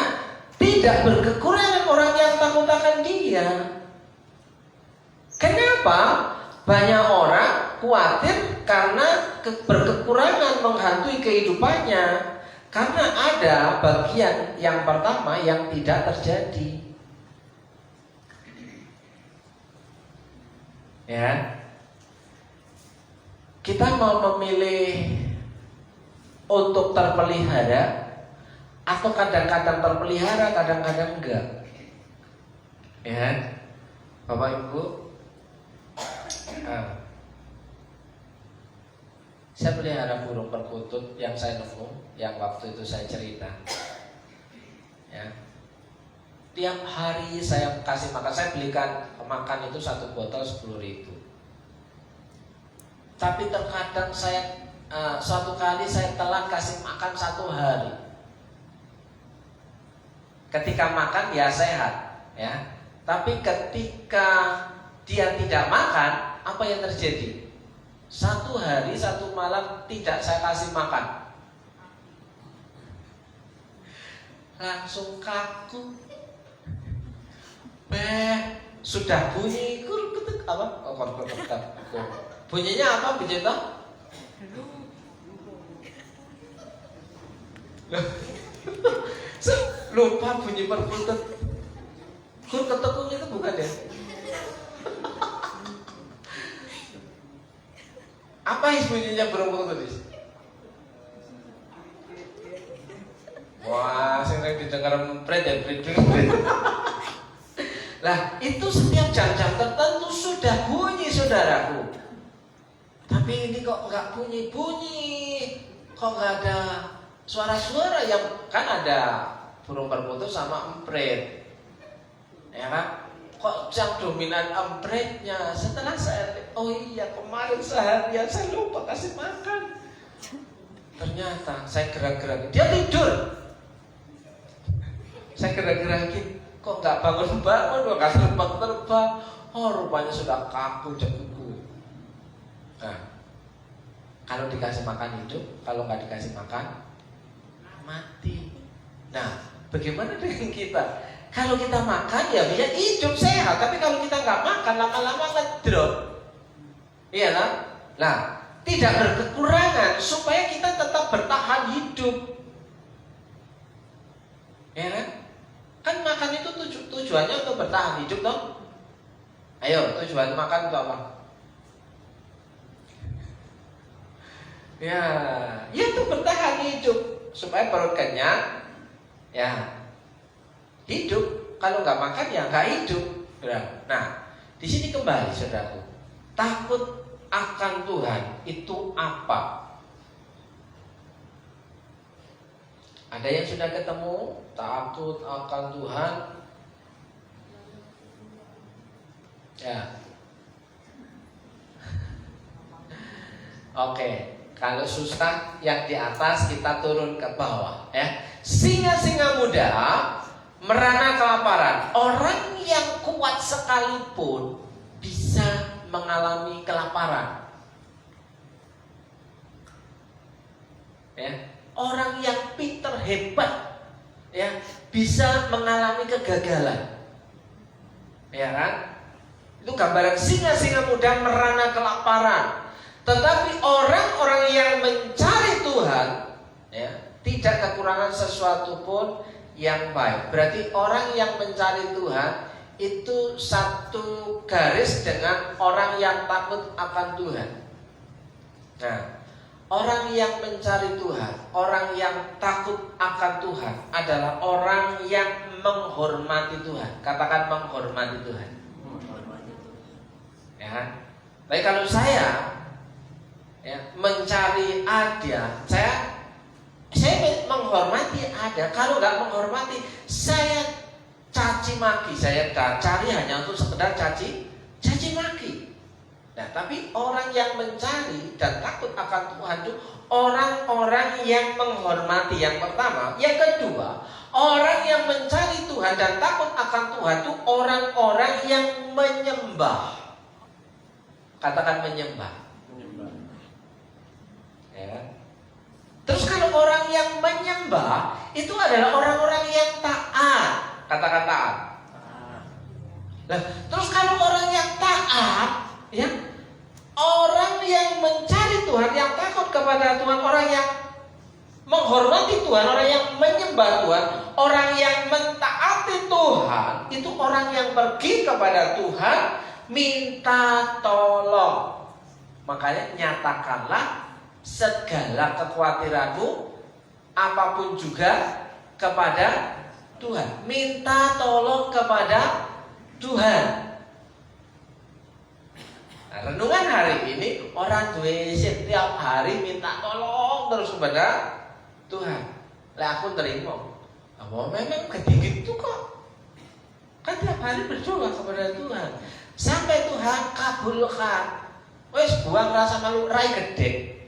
tidak berkekurangan orang yang takut akan Dia. Kenapa? Banyak orang khawatir karena berkekurangan menghantui kehidupannya. Karena ada bagian yang pertama yang tidak terjadi. Ya. Kita mau memilih untuk terpelihara atau kadang-kadang terpelihara, kadang-kadang enggak. Ya. Bapak Ibu, saya pelihara burung perkutut yang saya nemu, yang waktu itu saya cerita. Ya. Tiap hari saya kasih makan, saya belikan makan itu 1 botol 10.000. Tapi terkadang saya suatu kali saya telat kasih makan 1 hari. Ketika makan ya sehat, ya. Tapi ketika dia tidak makan, apa yang terjadi? 1 hari 1 malam tidak saya kasih makan, langsung kaku. Sudah bunyi kurkutuk apa? Bunyinya apa? Bunyi itu? Lupa bunyi perkutut. Kurkutuk itu bukan ya? Apa bunyinya burung perkutut? Wah, sering didengar empret dan empret. Lah, itu setiap jam-jam tertentu sudah bunyi, saudaraku. Tapi ini kok nggak bunyi-bunyi, kok nggak ada suara-suara yang kan ada burung perkutut sama empret, ya kan? Kok yang dominan empretnya? Setelah saya, oh iya kemarin seharian saya lupa kasih makan. Ternyata saya gerak-gerakin, dia tidur. Saya gerak-gerakin, kok nggak bangun-bangun, kok nggak terbang-terbang. Oh, rupanya sudah kaku jekuku. Nah, kalau dikasih makan hidup, kalau nggak dikasih makan mati. Nah, bagaimana dengan kita? Kalau kita makan ya bisa hidup sehat, tapi kalau kita nggak makan lama-lama ngedrop. Iya kan? Nah, tidak berkekurangan supaya kita tetap bertahan hidup. Ya kan? Kan makan itu tujuannya untuk bertahan hidup toh? Ayo, tujuan makan itu apa? Ya, ya itu bertahan hidup supaya perut kenyang. Ya, hidup. Kalau nggak makan ya nggak hidup. Nah, di sini kembali saudaraku. Takut akan Tuhan itu apa? Ada yang sudah ketemu takut akan Tuhan? Ya. Oke, kalau susah yang di atas kita turun ke bawah ya. Singa-singa muda merana kelaparan. Orang yang kuat sekalipun bisa mengalami kelaparan. Ya. Orang yang pinter hebat ya bisa mengalami kegagalan. Ya kan? Itu gambaran singa-singa muda merana kelaparan. Tetapi orang-orang yang mencari Tuhan ya, tidak kekurangan sesuatu pun yang baik. Berarti orang yang mencari Tuhan itu satu garis dengan orang yang takut akan Tuhan. Nah, orang yang mencari Tuhan, orang yang takut akan Tuhan adalah orang yang menghormati Tuhan. Katakan menghormati Tuhan. Ya. Tapi kalau saya ya, mencari ada, saya menghormati ada. Kalau nggak menghormati, saya caci maki. Saya cari hanya untuk sekedar caci maki. Nah, tapi orang yang mencari dan takut akan Tuhan itu orang-orang yang menghormati. Yang pertama, yang kedua, orang yang mencari Tuhan dan takut akan Tuhan itu orang-orang yang menyembah. Katakan menyembah. Ya. Terus kalau orang yang menyembah itu adalah orang-orang yang taat. Katakan taat. Nah, terus kalau orang yang taat, ya, orang yang mencari Tuhan, yang takut kepada Tuhan, orang yang menghormati Tuhan, orang yang menyembah Tuhan, orang yang mentaati Tuhan, itu orang yang pergi kepada Tuhan minta tolong. Makanya nyatakanlah segala kekhawatiranmu apapun juga kepada Tuhan. Minta tolong kepada Tuhan. Nah, renungan hari ini orang duwe setiap hari minta tolong terus kepada Tuhan. Lah aku terima. Apa memang gitu kok? Kan tiap hari berdoa kepada Tuhan. Sampai Tuhan kabulkan. Wes buang rasa malu, rai gede.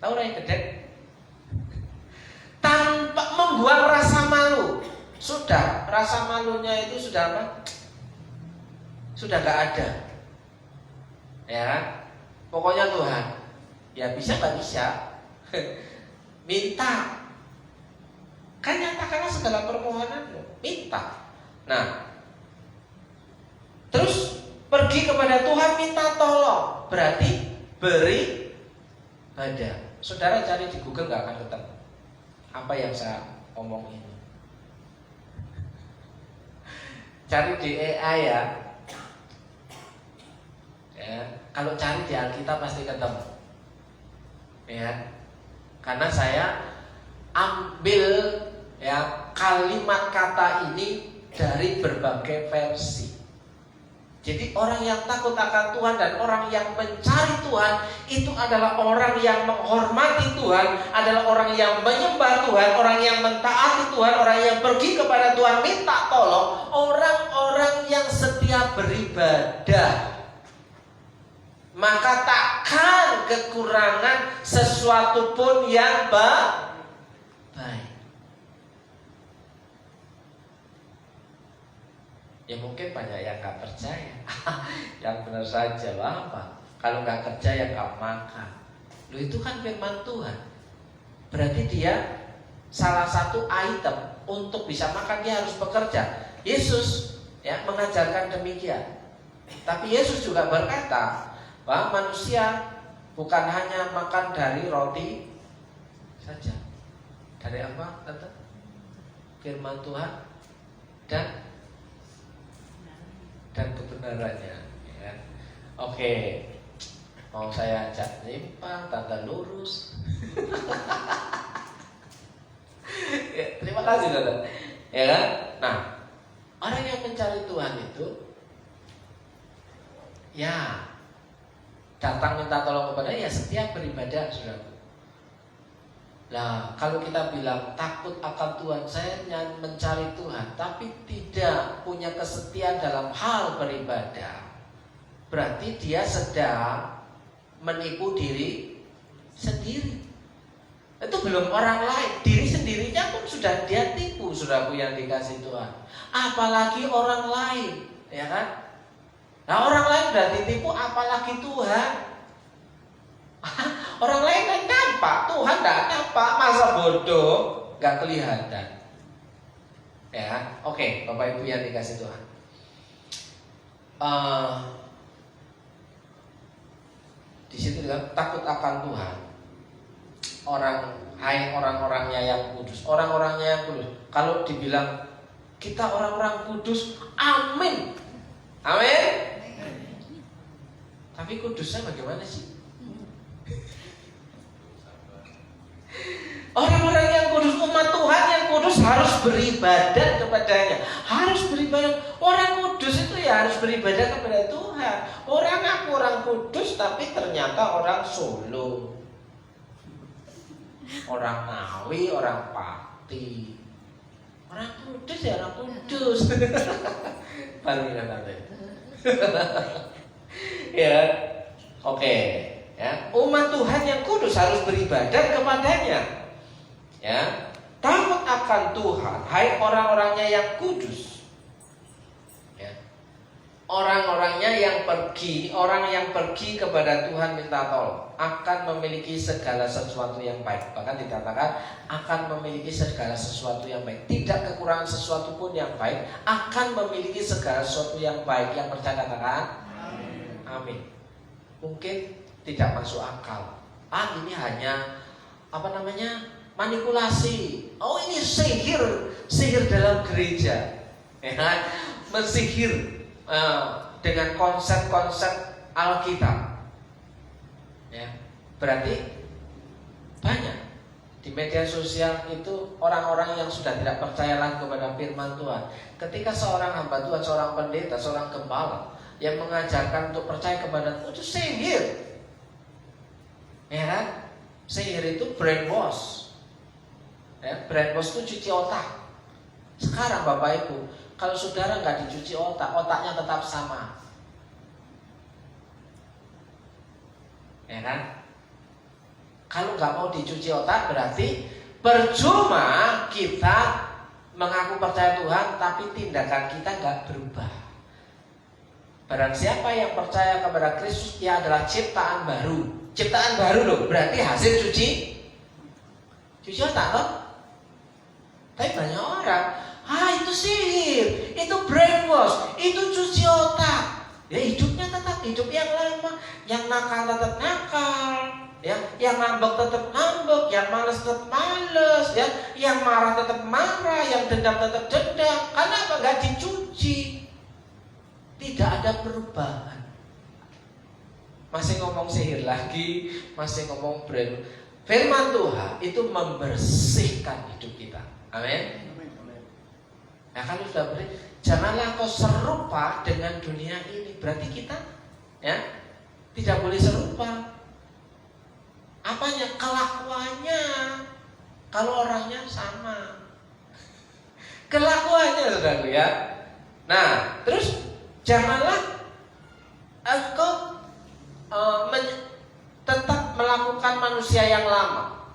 Tahu rai gede? Tanpa membuang rasa malu. Sudah, rasa malunya itu sudah apa? Sudah gak ada. Ya, pokoknya Tuhan. Ya bisa gak bisa. Minta. Kan nyatakanlah segala permohonanmu. Minta. Nah, terus pergi kepada Tuhan minta tolong. Berarti beri pada. Saudara cari di Google gak akan ketemu apa yang saya omong ini. Cari di AI ya. Ya, kalau cari di Alkitab pasti ketemu. Ya. Karena saya ambil ya kalimat kata ini dari berbagai versi. Jadi orang yang takut akan Tuhan dan orang yang mencari Tuhan itu adalah orang yang menghormati Tuhan, adalah orang yang menyembah Tuhan, orang yang mentaati Tuhan, orang yang pergi kepada Tuhan minta tolong, orang-orang yang setia beribadah. maka takkan kekurangan sesuatu pun yang baik. Ya mungkin banyak yang gak percaya. Yang benar saja Bapak. Kalau gak kerja ya gak makan. Loh itu kan firman Tuhan. Berarti dia salah satu item untuk bisa makan dia harus bekerja. Yesus ya mengajarkan demikian. Tapi Yesus juga berkata bahwa manusia bukan hanya makan dari roti saja. Dari apa? Tante? Firman Tuhan dan kebenarannya ya. Oke. Mau saya ajak nyimpang, tanda lurus. Ya, terima kasih Tante. Ya kan? Nah, orang yang mencari Tuhan itu ya datang minta tolong kepada ya setiap beribadah, saudaraku. Nah, kalau kita bilang takut akan Tuhan, saya mencari Tuhan, tapi tidak punya kesetiaan dalam hal beribadah, berarti dia sedang menipu diri sendiri. Itu belum orang lain, diri sendirinya pun sudah dia tipu, saudaraku yang dikasih Tuhan. Apalagi orang lain, ya kan? Nah orang lain sudah ditipu, apalagi Tuhan. Orang lain kan nampak, Tuhan tidak nampak, masa bodoh nggak kelihatan. Ya, oke, Bapak Ibu yang dikasih Tuhan. Di situ juga takut akan Tuhan. Orang-orangnya yang kudus, orang-orangnya yang kudus. Kalau dibilang kita orang-orang kudus, amin, amin. Tapi kudusnya bagaimana sih? Orang-orang yang kudus, umat Tuhan yang kudus harus beribadah kepadanya, harus beribadah. Orang kudus itu ya harus beribadah kepada Tuhan. Orang aku orang kudus tapi ternyata orang Solo, orang Ngawi, orang Pati. Orang kudus ya orang kudus. Paling nanti. Ya, oke. Ya, umat Tuhan yang kudus harus beribadah kepadanya. Ya, takut akan Tuhan, hai orang-orangnya yang kudus. Ya, orang-orangnya yang pergi, orang yang pergi kepada Tuhan minta tolong akan memiliki segala sesuatu yang baik. Bahkan dikatakan akan memiliki segala sesuatu yang baik. Tidak kekurangan sesuatu pun yang baik, akan memiliki segala sesuatu yang baik. Yang percaya katakan amin. Amin. Mungkin tidak masuk akal. Ini hanya manipulasi. Oh ini sihir dalam gereja, ya kan? Mensihir dengan konsep-konsep Alkitab. Ya, berarti banyak di media sosial itu orang-orang yang sudah tidak percaya lagi kepada firman Tuhan. Ketika seorang hamba Tuhan, seorang pendeta, seorang gembala yang mengajarkan untuk percaya kepada Tuhan, itu sihir. Ya kan? Sihir itu brainwash. Ya, brainwash itu cuci otak. Sekarang Bapak Ibu, kalau saudara nggak dicuci otak, otaknya tetap sama. Ya kan? Kalau nggak mau dicuci otak, berarti percuma kita mengaku percaya Tuhan, tapi tindakan kita nggak berubah. Barang siapa yang percaya kepada Kristus, dia adalah ciptaan baru. Ciptaan baru loh, berarti hasil cuci otak loh. Tapi banyak orang, itu sihir, itu brainwash, itu cuci otak. Ya hidupnya tetap hidup yang lama, yang nakal tetap nakal, ya, yang ngambek tetap ngambek, yang malas tetap malas, ya, yang marah tetap marah, yang dendam tetap dendam. Karena apa? Gak dicuci. Tidak ada perubahan. Masih ngomong sihir lagi, masih ngomong brainwash. Firman Tuhan itu membersihkan hidup kita. Amin. Nah kalau sudah bersih, janganlah kau serupa dengan dunia ini. Berarti kita ya tidak boleh serupa. Apanya? Kelakuannya. Kalau orangnya sama, kelakuannya saudara ya. Nah terus janganlah engkau manusia yang lama.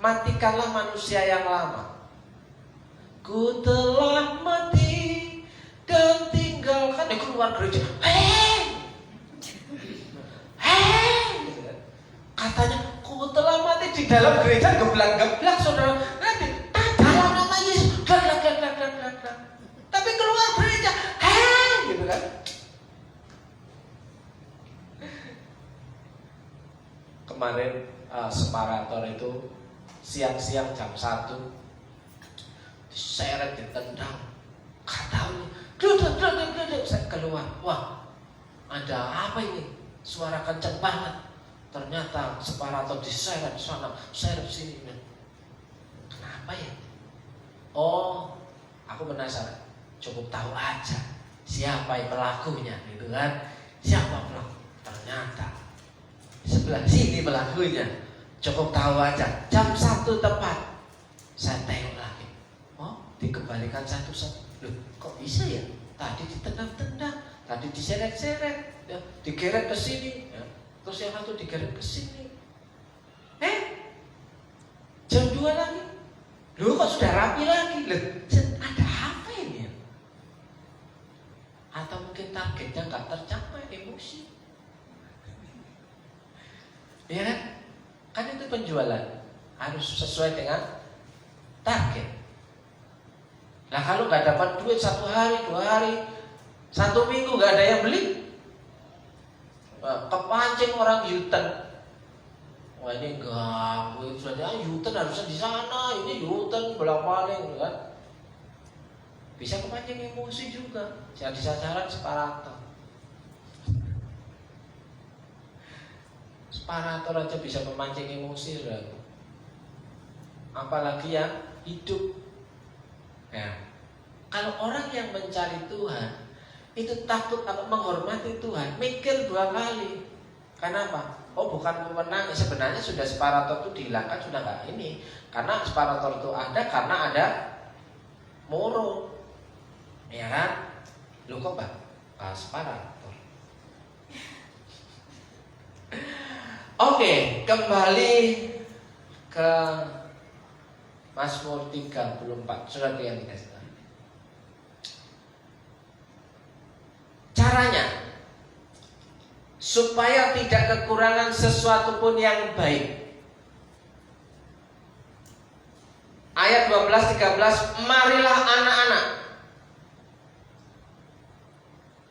Matikanlah manusia yang lama. Ku telah mati dan tinggalkan. Keluar gereja. Hei, katanya ku telah mati di dalam gereja, geblak-geblak saudara. Nanti dalam nama Yesus, glak. Tapi keluar gereja, gitu kan? Kemarin separator itu siang-siang jam 1 diseret, ditendang, katanya duduk, saya keluar. Wah, ada apa ini? Suara kenceng banget. Ternyata separator diseret sana, seret sini. Kenapa ya? Oh, aku penasaran. Cukup tahu aja siapa yang pelakunya, gitu kan? Siapa pelaku? Ternyata sebelah sini pelakunya. Cukup tahu aja. Jam 1 tepat. Saya tengok lagi. Oh, dikembalikan satu-satu. Loh, kok bisa ya? Tadi ditendang-tendang, tadi diseret-seret, ya, digeret ke sini, ya. Terus yang satu digeret ke sini. Jam 2 lagi. Loh, kok sudah rapi lagi? Loh, ada apa ini? Atau mungkin targetnya nggak tercapai, emosi. Ya kan? Kan itu penjualan harus sesuai dengan target. Nah kalau nggak dapat duit 1 hari, 2 hari, 1 minggu nggak ada yang beli, kepancing orang U-turn. Wah ini ganggu, sudah U-turn harusnya di sana, ini U-turn bolak-balik, kan? Bisa kepancing emosi juga. Jadi sasaran separator. Separator aja bisa memancing emosi, saudara. Apalagi yang hidup. Ya. Kalau orang yang mencari Tuhan itu takut atau menghormati Tuhan, mikir 2 kali. Kenapa? Oh, bukan pemenang. Sebenarnya sudah separator itu dihilangkan, sudah nggak ini. Karena separator itu ada karena ada moro. Ya kan? Lu kok Pak? Separator. Oke, kembali ke Mazmur 34, surat yang dikasih tahu. Caranya supaya tidak kekurangan sesuatu pun yang baik. Ayat 12-13, marilah anak-anak.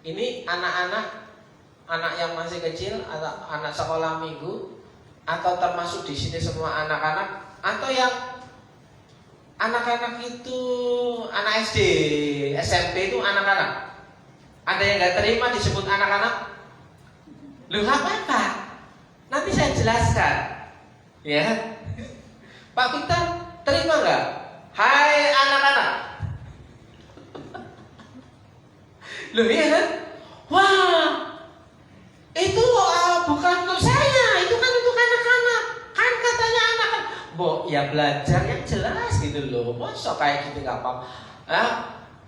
Ini anak-anak, anak yang masih kecil atau anak sekolah minggu, atau termasuk di sini semua anak-anak, atau yang anak-anak itu anak SD, SMP itu anak-anak. Ada yang nggak terima disebut anak-anak? Loh apa? Nanti saya jelaskan. Ya, Pak Victor terima nggak? Hai anak-anak. Loh iya kan? Wah, itu bukan untuk saya, itu kan untuk anak-anak. Kan katanya anak-anak. Bo, ya belajar yang jelas gitu loh. Masa kayak gitu nggak apa-apa.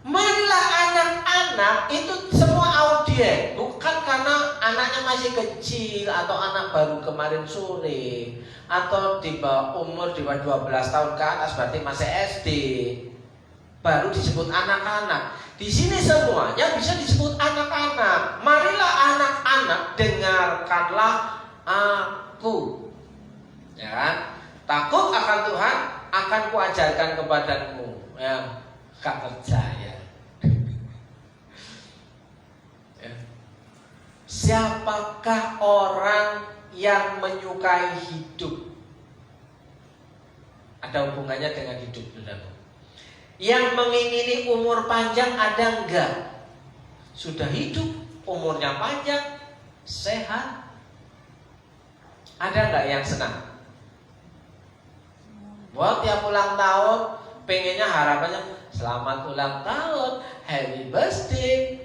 Marilah anak-anak itu semua audiens, bukan karena anaknya masih kecil atau anak baru kemarin sore atau di bawah umur di bawah 12 tahun ke atas, berarti masih SD. Baru disebut anak-anak. Di sini semuanya bisa disebut anak-anak. Marilah anak-anak, dengarkanlah aku. Ya kan? Takut akan Tuhan akan kuajarkan kepadamu. Ya, gak percaya. Ya. Siapakah orang yang menyukai hidup? Ada hubungannya dengan hidup, saudara. Yang mengingini umur panjang ada enggak? Sudah hidup, umurnya panjang, sehat. Ada enggak yang senang? Buat tiap ulang tahun, pengennya harapannya selamat ulang tahun, happy birthday.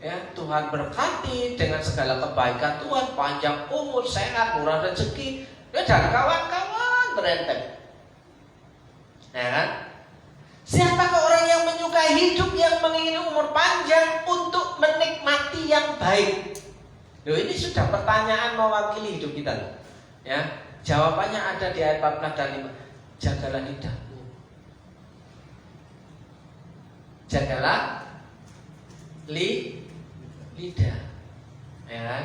Ya, Tuhan berkati dengan segala kebaikan Tuhan, panjang umur, sehat, murah rezeki, ya, dan kawan-kawan berentem. Ya kan? Siapakah orang yang menyukai hidup, yang mengingini umur panjang untuk menikmati yang baik? Loh, ini sudah pertanyaan mewakili hidup kita loh. Ya, Jawabannya ada di ayat 14 dan 5. Jagalah lidahmu. Jagalah lidah. Ya kan?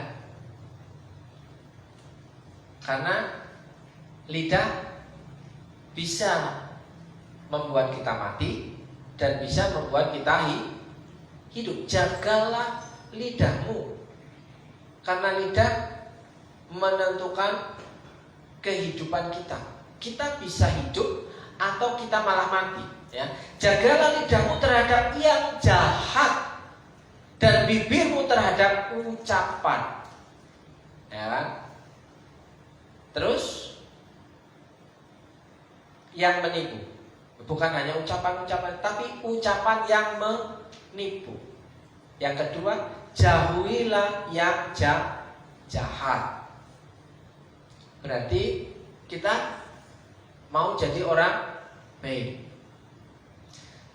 Karena lidah bisa membuat kita mati dan bisa membuat kita hidup. Jagalah lidahmu. Karena lidah menentukan kehidupan kita. Kita bisa hidup atau kita malah mati, ya. Jagalah lidahmu terhadap yang jahat dan bibirmu terhadap ucapan. Ya kan? Terus yang menipu. Bukan hanya ucapan-ucapan, tapi ucapan yang menipu. Yang kedua, jauhilah yang jahat. Berarti kita mau jadi orang baik.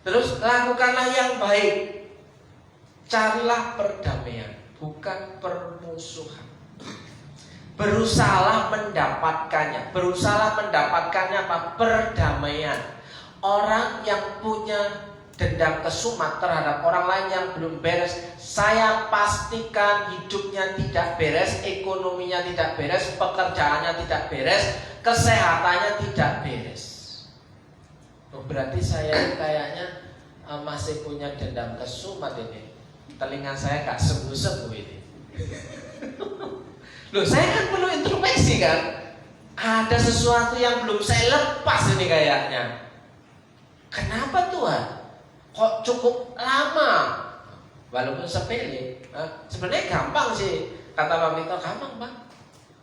Terus lakukanlah yang baik. Carilah perdamaian, bukan permusuhan. Berusahalah mendapatkannya. Berusahalah mendapatkannya apa? Perdamaian. Orang yang punya dendam kesumat terhadap orang lain yang belum beres, saya pastikan hidupnya tidak beres, ekonominya tidak beres, pekerjaannya tidak beres, kesehatannya tidak beres. Berarti saya kayaknya masih punya dendam kesumat ini. Telinga saya gak sembuh-sembuh ini. Loh, saya kan perlu introspeksi kan. Ada sesuatu yang belum saya lepas ini kayaknya. Kenapa Tuhan? Kok cukup lama? Walaupun sepele, sebenarnya gampang sih. Kata Pak Mito, gampang Pak.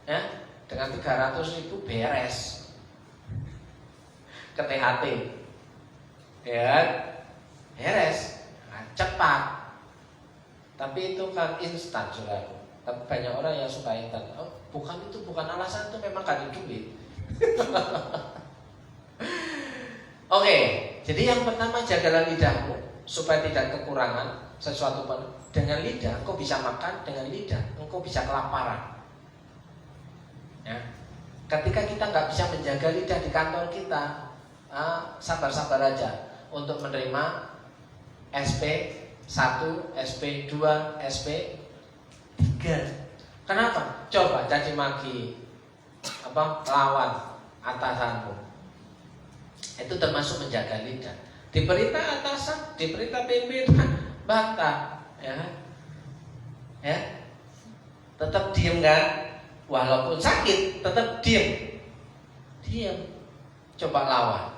Ya, dengan 300.000 beres ke THT. Ya, beres, cepat. Tapi itu kan instan, saudaraku. Tapi banyak orang yang suka instan. Oh, itu bukan alasan, itu memang gak ada duit. Oke, jadi yang pertama jagalah lidahmu supaya tidak kekurangan sesuatu pun. Dengan lidah engkau bisa makan, dengan lidah engkau bisa kelaparan. Ya. Ketika kita nggak bisa menjaga lidah di kantor kita, sabar-sabar aja untuk menerima SP1, SP2, SP3. Kenapa? Coba caci maki, lawan atasanmu. Itu termasuk menjaga lidah. Diperintah atasan, diperintah pimpinan, bantah, ya, ya, tetap diem kan? Walaupun sakit, tetap diem. Coba lawan,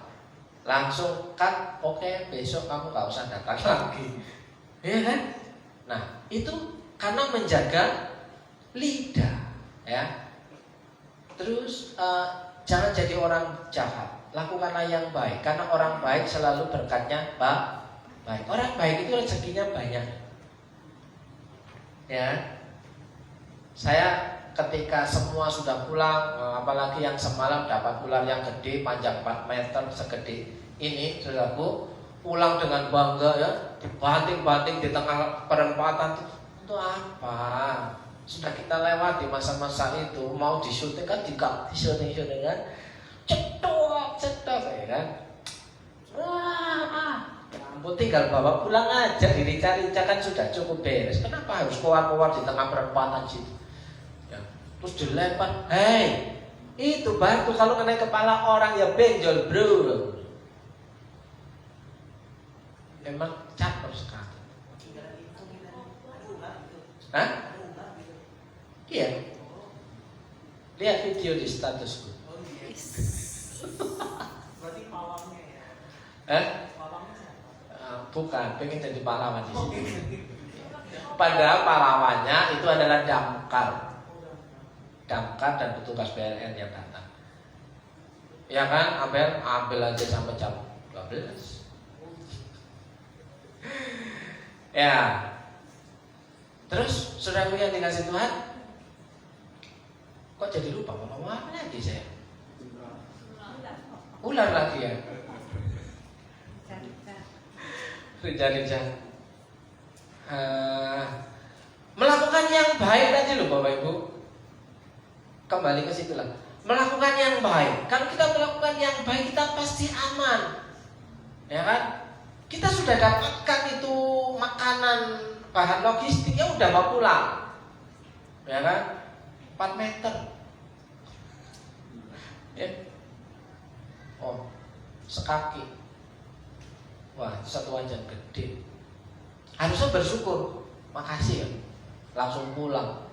langsung kan, oke, besok kamu gak usah datang lagi, ya kan? Nah, itu karena menjaga lidah, ya. Terus jangan jadi orang jahat. Lakukanlah yang baik, karena orang baik selalu berkatnya baik. Orang baik itu rezekinya banyak. Ya, saya ketika semua sudah pulang, apalagi yang semalam dapat ular yang gede, panjang 4 meter segede ini, saudaraku, pulang dengan bangga ya, dibanting-banting di tengah perempatan. Itu apa? Sudah kita lewati masa-masa itu, mau disyuting kan, disyuting kan. Cetok ya kan. Ampun, tinggal bawa pulang aja, dirica-rica kan sudah cukup beres. Kenapa harus keluar-keluar di tengah perempatan situ? Ya. Terus dilempar, hei, itu batu kalau kena kepala orang ya benjol bro. Memang caper sekali. Hah? Iya. Lihat video di statusku. Berarti pawangnya ya? Pawangnya siapa? Bukan, pengen jadi pahlawan di sini. Padahal pahlawannya itu adalah damkar dan petugas PLN yang datang. Ya kan, ambil aja sampai jam 12. Ya. Terus saudaraku yang dikasih Tuhan, kok jadi lupa ngomong apa lagi saya? Ular lagi ya. Rica. Melakukan yang baik tadi loh Bapak Ibu. Kembali ke situ lah. melakukan yang baik. Kalau kita melakukan yang baik, kita pasti aman. Ya kan? Kita sudah dapatkan itu makanan, bahan logistik, ya udah mau pulang. Ya kan? 4 meter. Ya. Oh, sekaki. Wah, satu wajan gede. Harusnya bersyukur. Makasih ya. Langsung pulang.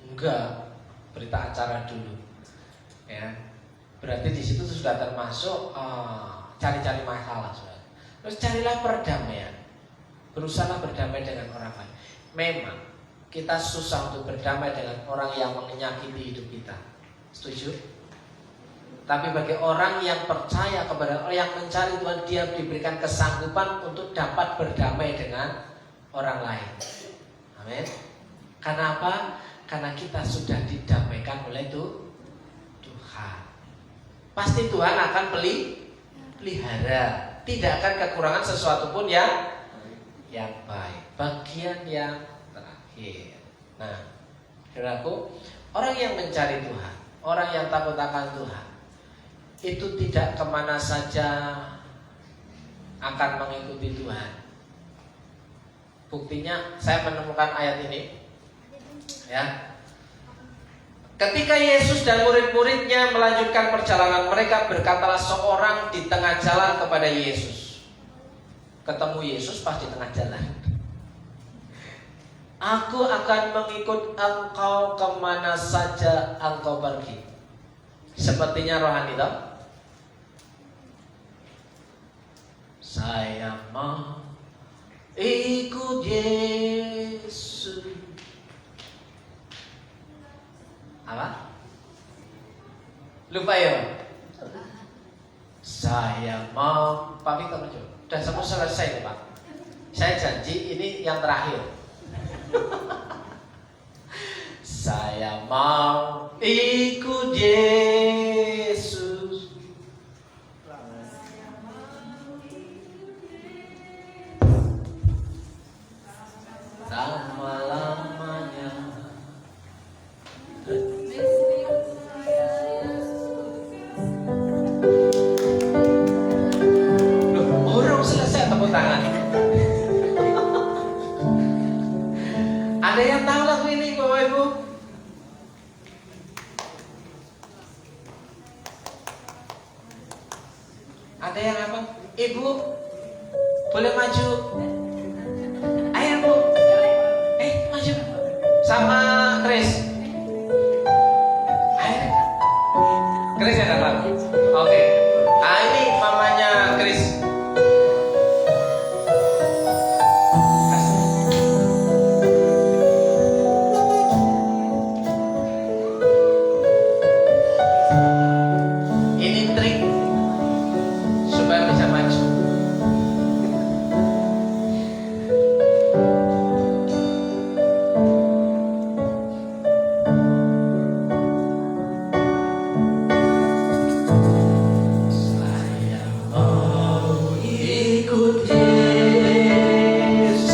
Enggak, berita acara dulu. Ya. Berarti di situ sudah termasuk cari-cari masalah, saudara. Terus carilah perdamaian. Berusaha berdamai dengan orang lain. Memang kita susah untuk berdamai dengan orang yang menyakiti hidup kita. Setuju? Tapi bagi orang yang percaya kepada orang yang mencari Tuhan, dia diberikan kesanggupan untuk dapat berdamai dengan orang lain. Amin. Karena apa? Karena kita sudah didamaikan oleh Tuhan. Pasti Tuhan akan pelihara. Tidak akan kekurangan sesuatu pun yang baik. Bagian yang terakhir. Nah, saudaraku, orang yang mencari Tuhan, orang yang takut akan Tuhan, itu tidak kemana saja akan mengikuti Tuhan. Buktinya saya menemukan ayat ini. Ya. Ketika Yesus dan murid-muridnya melanjutkan perjalanan mereka, berkatalah seorang di tengah jalan kepada Yesus. Ketemu Yesus pas di tengah jalan. Aku akan mengikut engkau kemana saja engkau pergi. Sepertinya rohani toh. Saya mau ikut Yesus. Apa? Lupa ya? Saya mau. Pak Victor maju. Sudah semua selesai Pak. Saya janji ini yang terakhir. Saya mau ikut Yesus. Lama-lamanya. Loh, orang selesai tepuk tangan. Ada yang tahu lagu ini Bapak Ibu? Ada yang apa? Ibu boleh maju. Ayo Bu. Maju. Sama Chris. Ayo. Chris yang datang. Oke. Nah ini mamanya Chris. Ini trik supaya bisa maju. Saya mau ikut Yesus.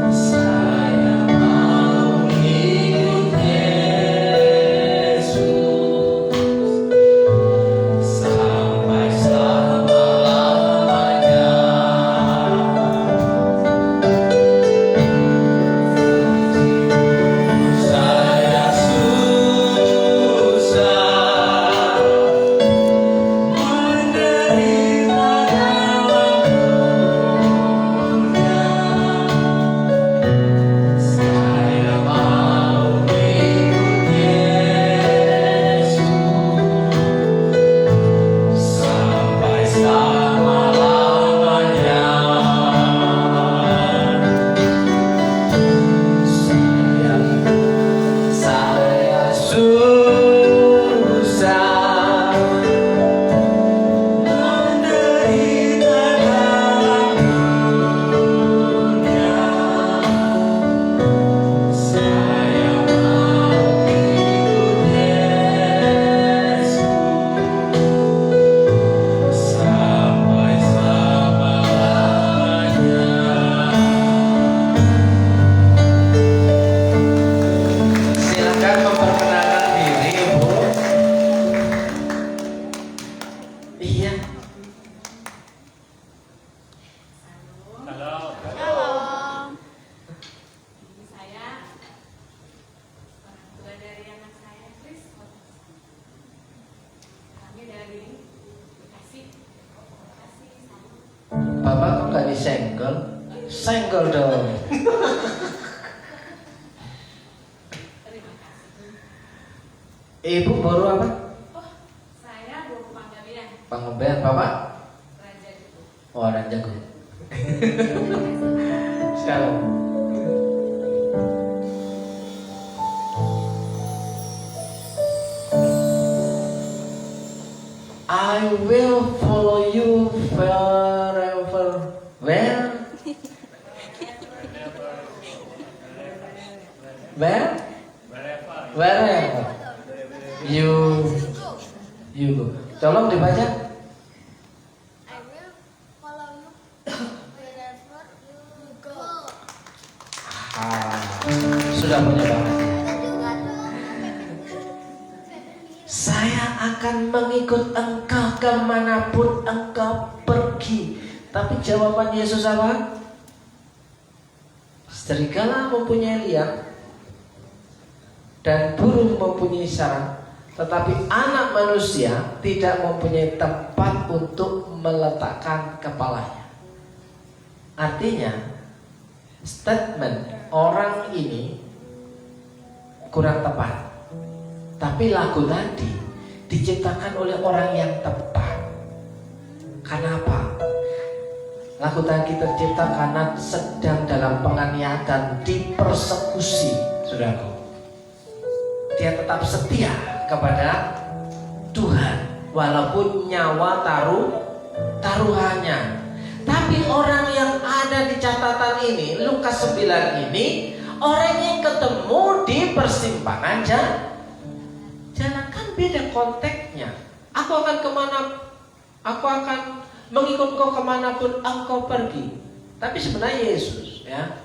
Saya mau ikut Yesus sampai selama-lamanya. Saya susah menerima Bapak kok nggak disenggol? Senggol dong. Ibu baru apa? Saya baru Panggabean, Panggabean. Bapak? Raja Jago. Oh, orang jago. Shalom. I will follow you forever. Where? Where? Wherever you go. Tolong dibaca. I will follow you wherever you go. Sudah punya banget. Saya akan mengikut engkau kemanapun engkau pergi. Tapi jawaban Yesus apa? Serigala mempunyai liang dan burung mempunyai sarang, tetapi anak manusia tidak mempunyai tempat untuk meletakkan kepalanya. Artinya, statement orang ini kurang tepat. Tapi lagu tadi diciptakan oleh orang yang tepat. Kenapa? Lagu tadi tercipta karena sedang dalam penganiayaan dan dipersekusi, saudaraku. Dia tetap setia kepada Tuhan walaupun nyawa taruhannya. Tapi orang yang ada di catatan ini, Lukas 9 ini, orang yang ketemu di persimpangan jalan, kan beda konteksnya. Aku akan mengikut kau kemanapun engkau pergi. Tapi sebenarnya Yesus, ya,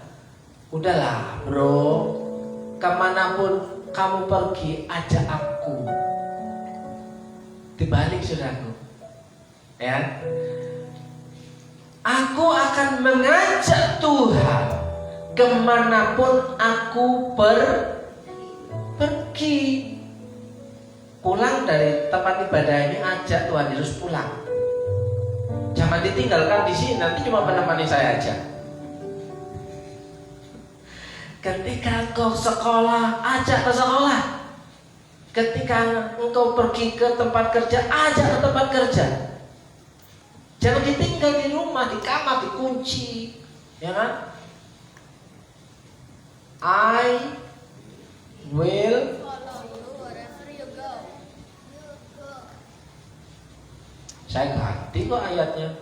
udahlah bro, kemanapun kamu pergi, ajak aku. Dibalik saudaraku, ya, aku akan mengajak Tuhan kemanapun aku pergi. Pulang dari tempat ibadah ini, ajak Tuhan Yesus pulang. Jangan ditinggalkan di sini, nanti cuma menemani saya aja. Ketika engkau sekolah, ajak ke sekolah. Ketika engkau pergi ke tempat kerja, ajak ke tempat kerja. Jangan ditinggal di rumah, di kamar, dikunci, ya kan? I will Follow you wherever you go. Saya ganti kok ayatnya.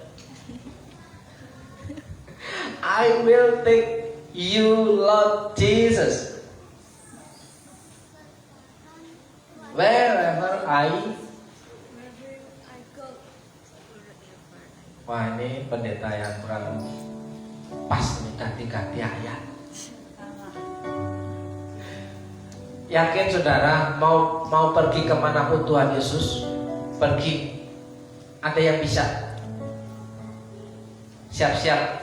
I will take you, Lord Jesus, wherever I. Wah, ini pendeta yang kurang pas nih, ganti-ganti ayat. Yakin saudara mau pergi kemanapun Tuhan Yesus pergi? Ada yang bisa? Siap-siap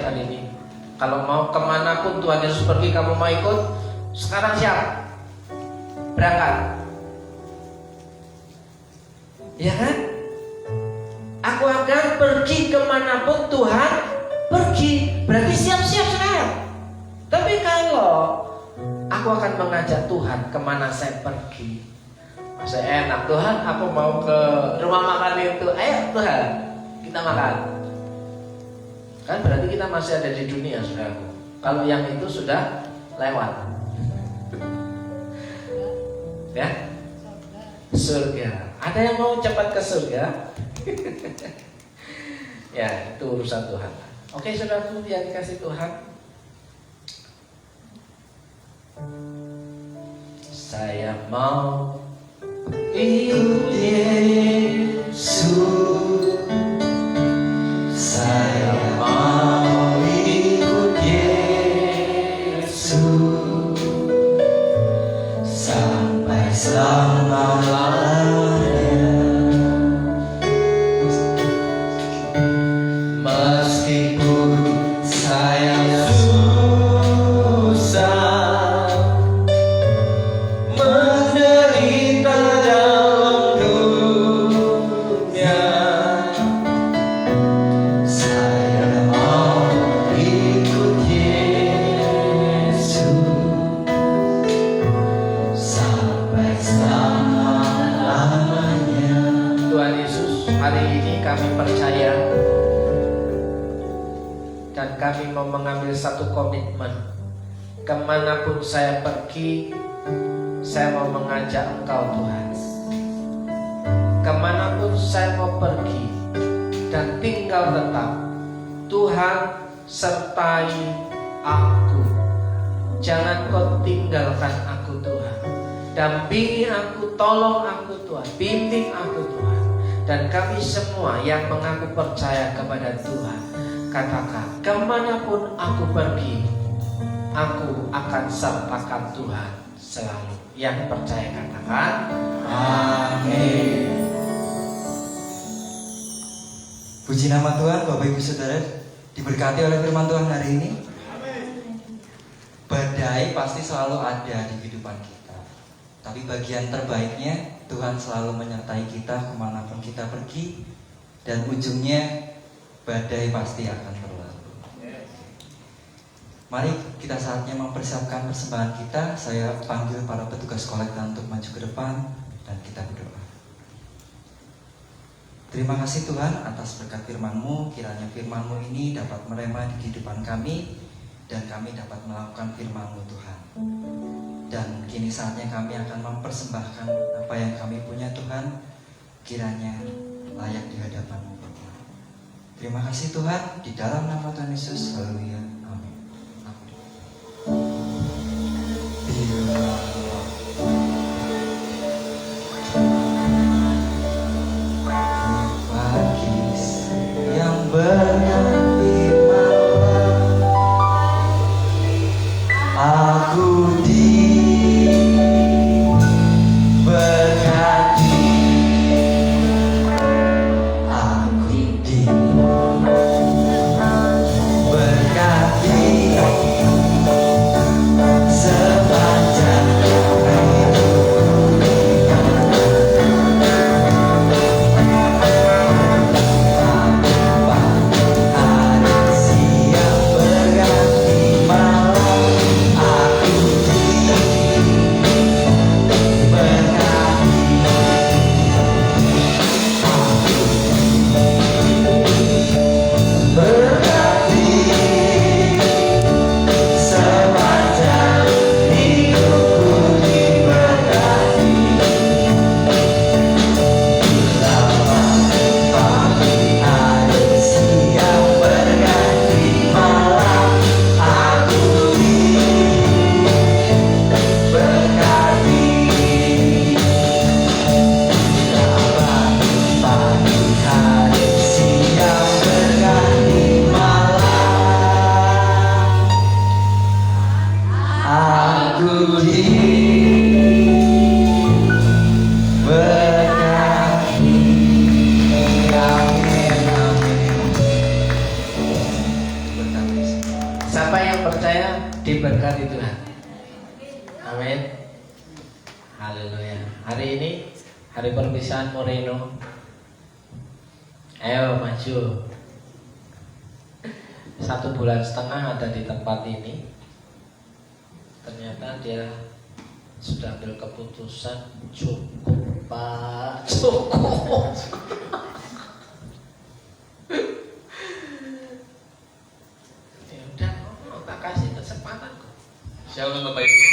hari ini. Kalau mau kemanapun Tuhan Yesus pergi, kamu mau ikut? Sekarang siap, berangkat. Ya kan? Aku akan pergi kemanapun Tuhan pergi. Berarti siap-siap sekarang. Tapi kalau aku akan mengajak Tuhan kemana saya pergi, saya enak, Tuhan aku mau ke rumah makan itu. Ayo Tuhan, kita makan. Kan berarti kita masih ada di dunia, saudaraku. Kalau yang itu sudah lewat, ya, surga. Ada yang mau cepat ke surga? Ya, itu urusan Tuhan. Oke, saudaraku yang dikasih Tuhan, saya mau ikut Yesus. Saya mau ikut Yesus sampai selama-lamanya. Meskipun saya susah menderita dalam dunia, hari ini kami percaya dan kami mau mengambil satu komitmen. Kemanapun saya pergi, saya mau mengajak Engkau Tuhan. Kemanapun saya mau pergi dan tinggal tetap, Tuhan sertai aku. Jangan Kau tinggalkan aku Tuhan. Dampingi aku, tolong aku Tuhan, bimbing aku Tuhan. Dan kami semua yang mengaku percaya kepada Tuhan, katakan, kemanapun aku pergi, aku akan sertakan Tuhan selalu. Yang percaya katakan amin. Puji nama Tuhan, Bapak Ibu Saudara, diberkati oleh firman Tuhan hari ini. Badai pasti selalu ada di kehidupan kita, tapi bagian terbaiknya Tuhan selalu menyertai kita kemanapun kita pergi, dan ujungnya badai pasti akan berlalu. Mari kita saatnya mempersiapkan persembahan kita. Saya panggil para petugas kolekta untuk maju ke depan dan kita berdoa. Terima kasih Tuhan atas berkat firman-Mu. Kiranya firman-Mu ini dapat merema di kehidupan kami, dan kami dapat melakukan firman-Mu Tuhan. Dan kini saatnya kami akan mempersembahkan apa yang kami punya Tuhan, kiranya layak di hadapan-Mu Bapa. Terima kasih Tuhan, di dalam nama Tuhan Yesus. Haleluya. Amin. Pagi yang berganti malam, aku diberkati, aku diberkati sepanjang Siapa yang percaya diberkati Tuhan? Amin. Haleluya. Hari ini hari perpisahan Moreno. Ayo maju. 1,5 bulan ada di tempat ini. Ternyata dia sudah ambil keputusan, cukup Pak, cukup. Ya udah, tak kasih kesempatan kok. Shalom Bapak Ibu.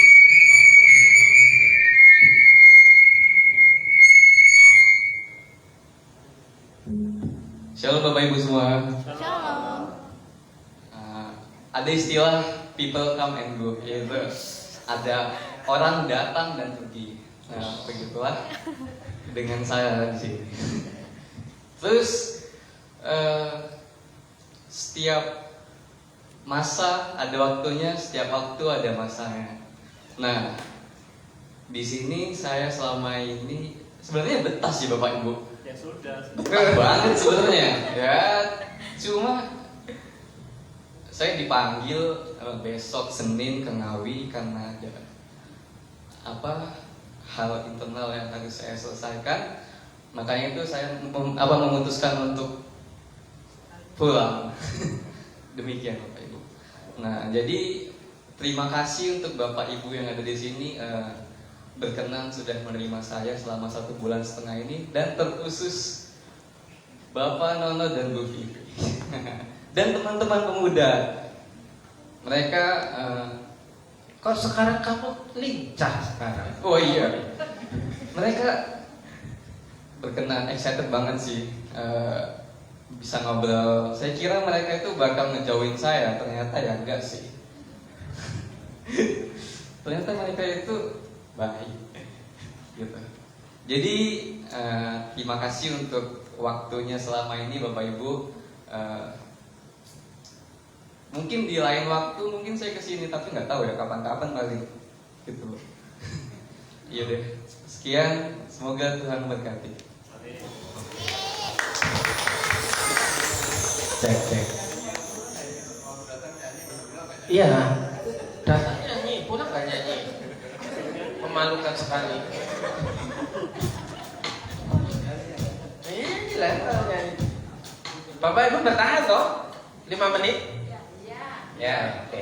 Shalom Bapak Ibu semua. Shalom. Ada istilah people come and go, yaitu ada orang datang dan pergi. Nah, begitulah dengan saya di sini. Terus setiap masa ada waktunya, setiap waktu ada masanya. Nah, di sini saya selama ini sebenarnya betah sih Bapak Ibu. Ya sudah. Betah banget sebenarnya. Ya, cuma saya dipanggil besok Senin ke Ngawi karena ada hal internal yang harus saya selesaikan. Makanya itu saya memutuskan untuk pulang. Demikian Bapak Ibu. Nah, jadi terima kasih untuk Bapak Ibu yang ada di sini berkenan sudah menerima saya selama 1,5 bulan ini, dan terkhusus Bapak Nono dan Bu Vivi dan teman-teman pemuda. Mereka Kok sekarang kamu lincah sekarang? oh iya, mereka berkenan, excited banget sih bisa ngobrol. Saya kira mereka itu bakal ngejauhin saya, ternyata ya enggak sih. Ternyata mereka itu baik gitu. Jadi terima kasih untuk waktunya selama ini Bapak Ibu. Mungkin di lain waktu mungkin saya kesini, tapi nggak tahu ya kapan-kapan balik gitu. Iya deh. Sekian, semoga Tuhan memberkati. Cek. Iya, datang nyanyi, pulang gak nyanyi. Memalukan sekali. Lah kalau nyanyi. Bapak Ibu bertahan toh? 5 menit? Ya, oke.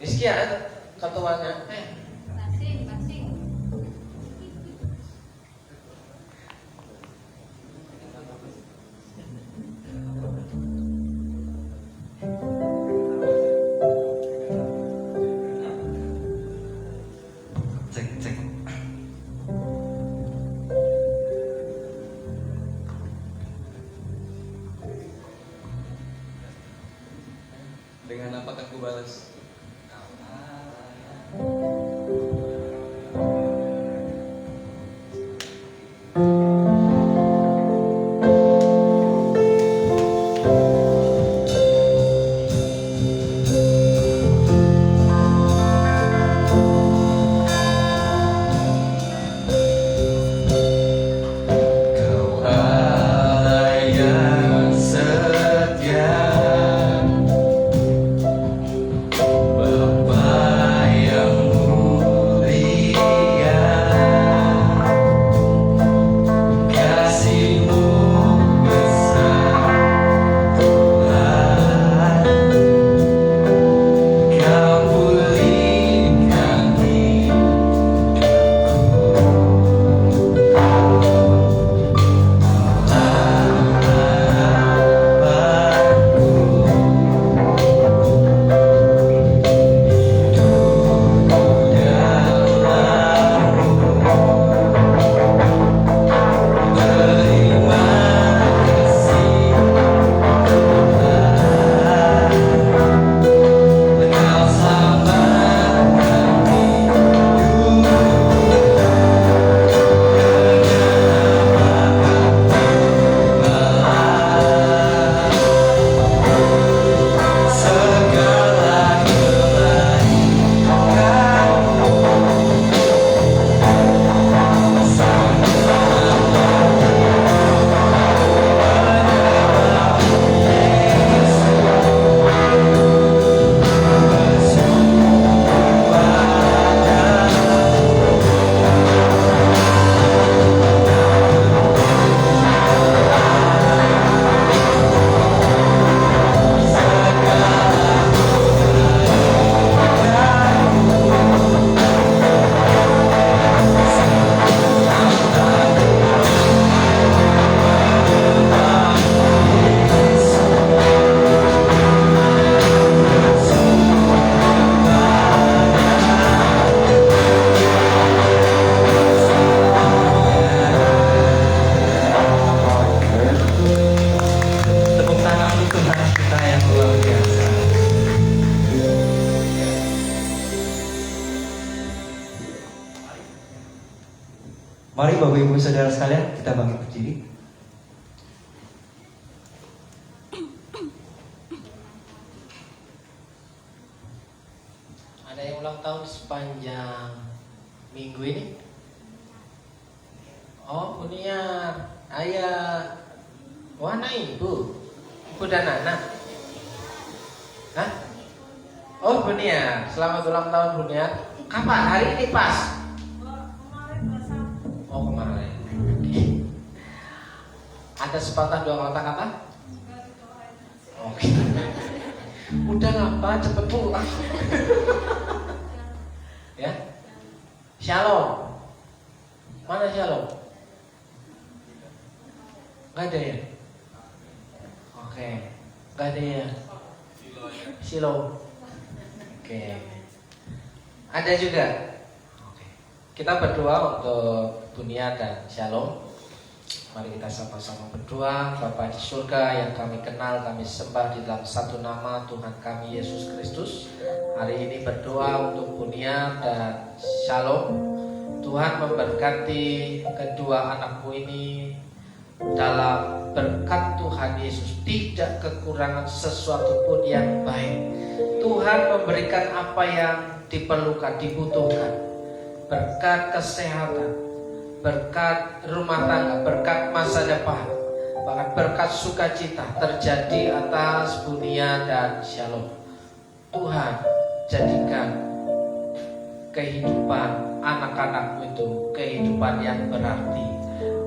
Rizky ada ketuanya. Pasing. Cek. Dengan apa kan ku balas? Kau Allah yang setia, Bapa yang mulia, kasih-Mu besar Tuhan, Kau pulihkan hidupku. Tepuk tangan untuk Tuhan kita yang luar biasa. Mari Bapak Ibu Saudara sekalian, kita bangkit berdiri. Ada yang ulang tahun sepanjang minggu ini? Oh, Buniar, Ayah, Wana Ibu, Ibu dan anak. Hah? Oh, Buniar, selamat ulang tahun Buniar. Kapan? Hari ini pas? Oh, kemarin. Oke. Ada sepatah dua kata-kata? Oke. Udah ngapa, cepet pulang. Ya. Shalom. Mana Shalom? Nggak ada ya? Oke, nggak ada ya? Silo. Oke. Ada juga? Oke. Kita berdoa untuk Bunia dan Shalom. Mari kita sama-sama berdoa. Bapa di surga yang kami kenal, kami sembah di dalam satu nama Tuhan kami Yesus Kristus. Hari ini berdoa untuk Bunia dan Shalom. Tuhan memberkati kedua anakmu ini dalam berkat Tuhan Yesus, tidak kekurangan sesuatu pun yang baik. Tuhan memberikan apa yang diperlukan, dibutuhkan. Berkat kesehatan, berkat rumah tangga, berkat masa depan, bahkan berkat sukacita terjadi atas Bunia dan Shalom. Tuhan jadikan kehidupan anak-anakmu itu kehidupan yang berarti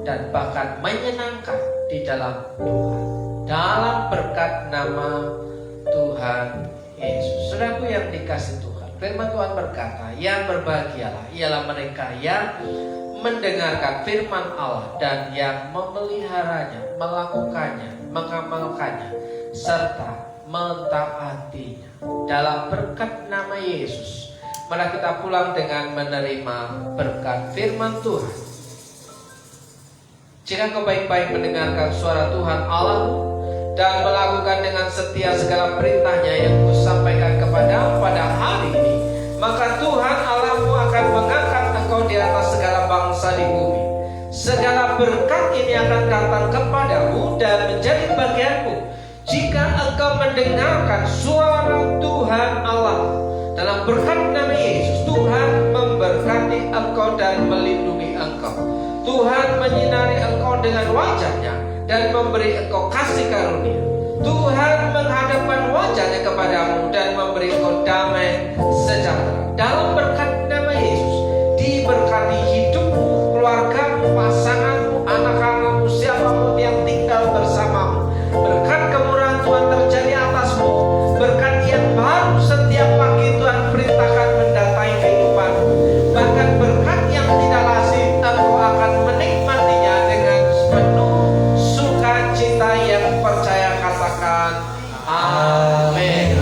dan bahkan menyenangkan di dalam Tuhan, dalam berkat nama Tuhan Yesus. Saudaraku yang dikasih Tuhan, firman Tuhan berkata, yang berbahagialah ialah mereka yang mendengarkan firman Allah dan yang memeliharanya, melakukannya, mengamalkannya, serta mentaatinya. Dalam berkat nama Yesus, mari kita pulang dengan menerima berkat firman Tuhan. Jika kau baik-baik mendengarkan suara Tuhan Allahmu dan melakukan dengan setia segala perintahnya yang kusampaikan kepadamu pada hari ini, maka Tuhan Allahmu akan mengangkat engkau di atas segala bangsa di bumi. Segala berkat ini akan datang kepadamu dan menjadi bagianmu jika engkau mendengarkan suara Tuhan Allah. Dalam berkat nama Yesus, Tuhan memberkati engkau dan melindungi engkau. Tuhan menyinari engkau dengan wajah-Nya dan memberi engkau kasih karunia. Tuhan menghadapkan wajah-Nya kepadamu dan memberi engkau damai sejahtera. Dalam berkat nama Yesus, diberkati hidupmu, keluargamu, pasanganmu, anak-anakmu, siapapun yang tinggal bersamamu. Berkat kemurahan Tuhan terjadi atasmu. Berkat yang baru setiap pagi Tuhan perintahkan mendatangi kehidupanmu. Bahkan berkat yang tidak lazim, engkau akan menikmatinya dengan penuh sukacita yang percaya. Katakan amin.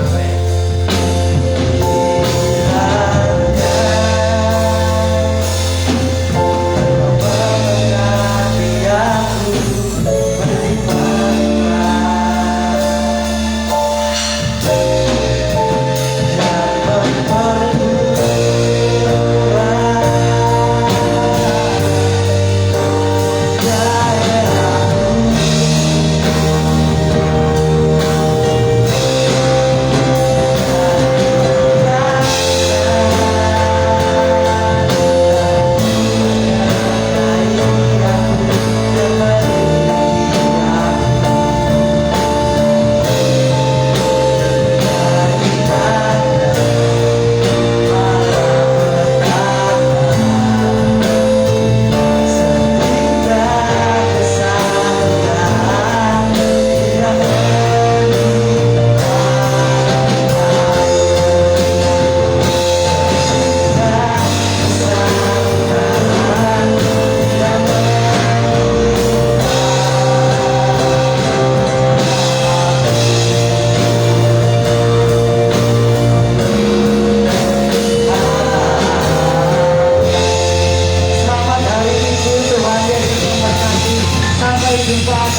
Sampai jumpa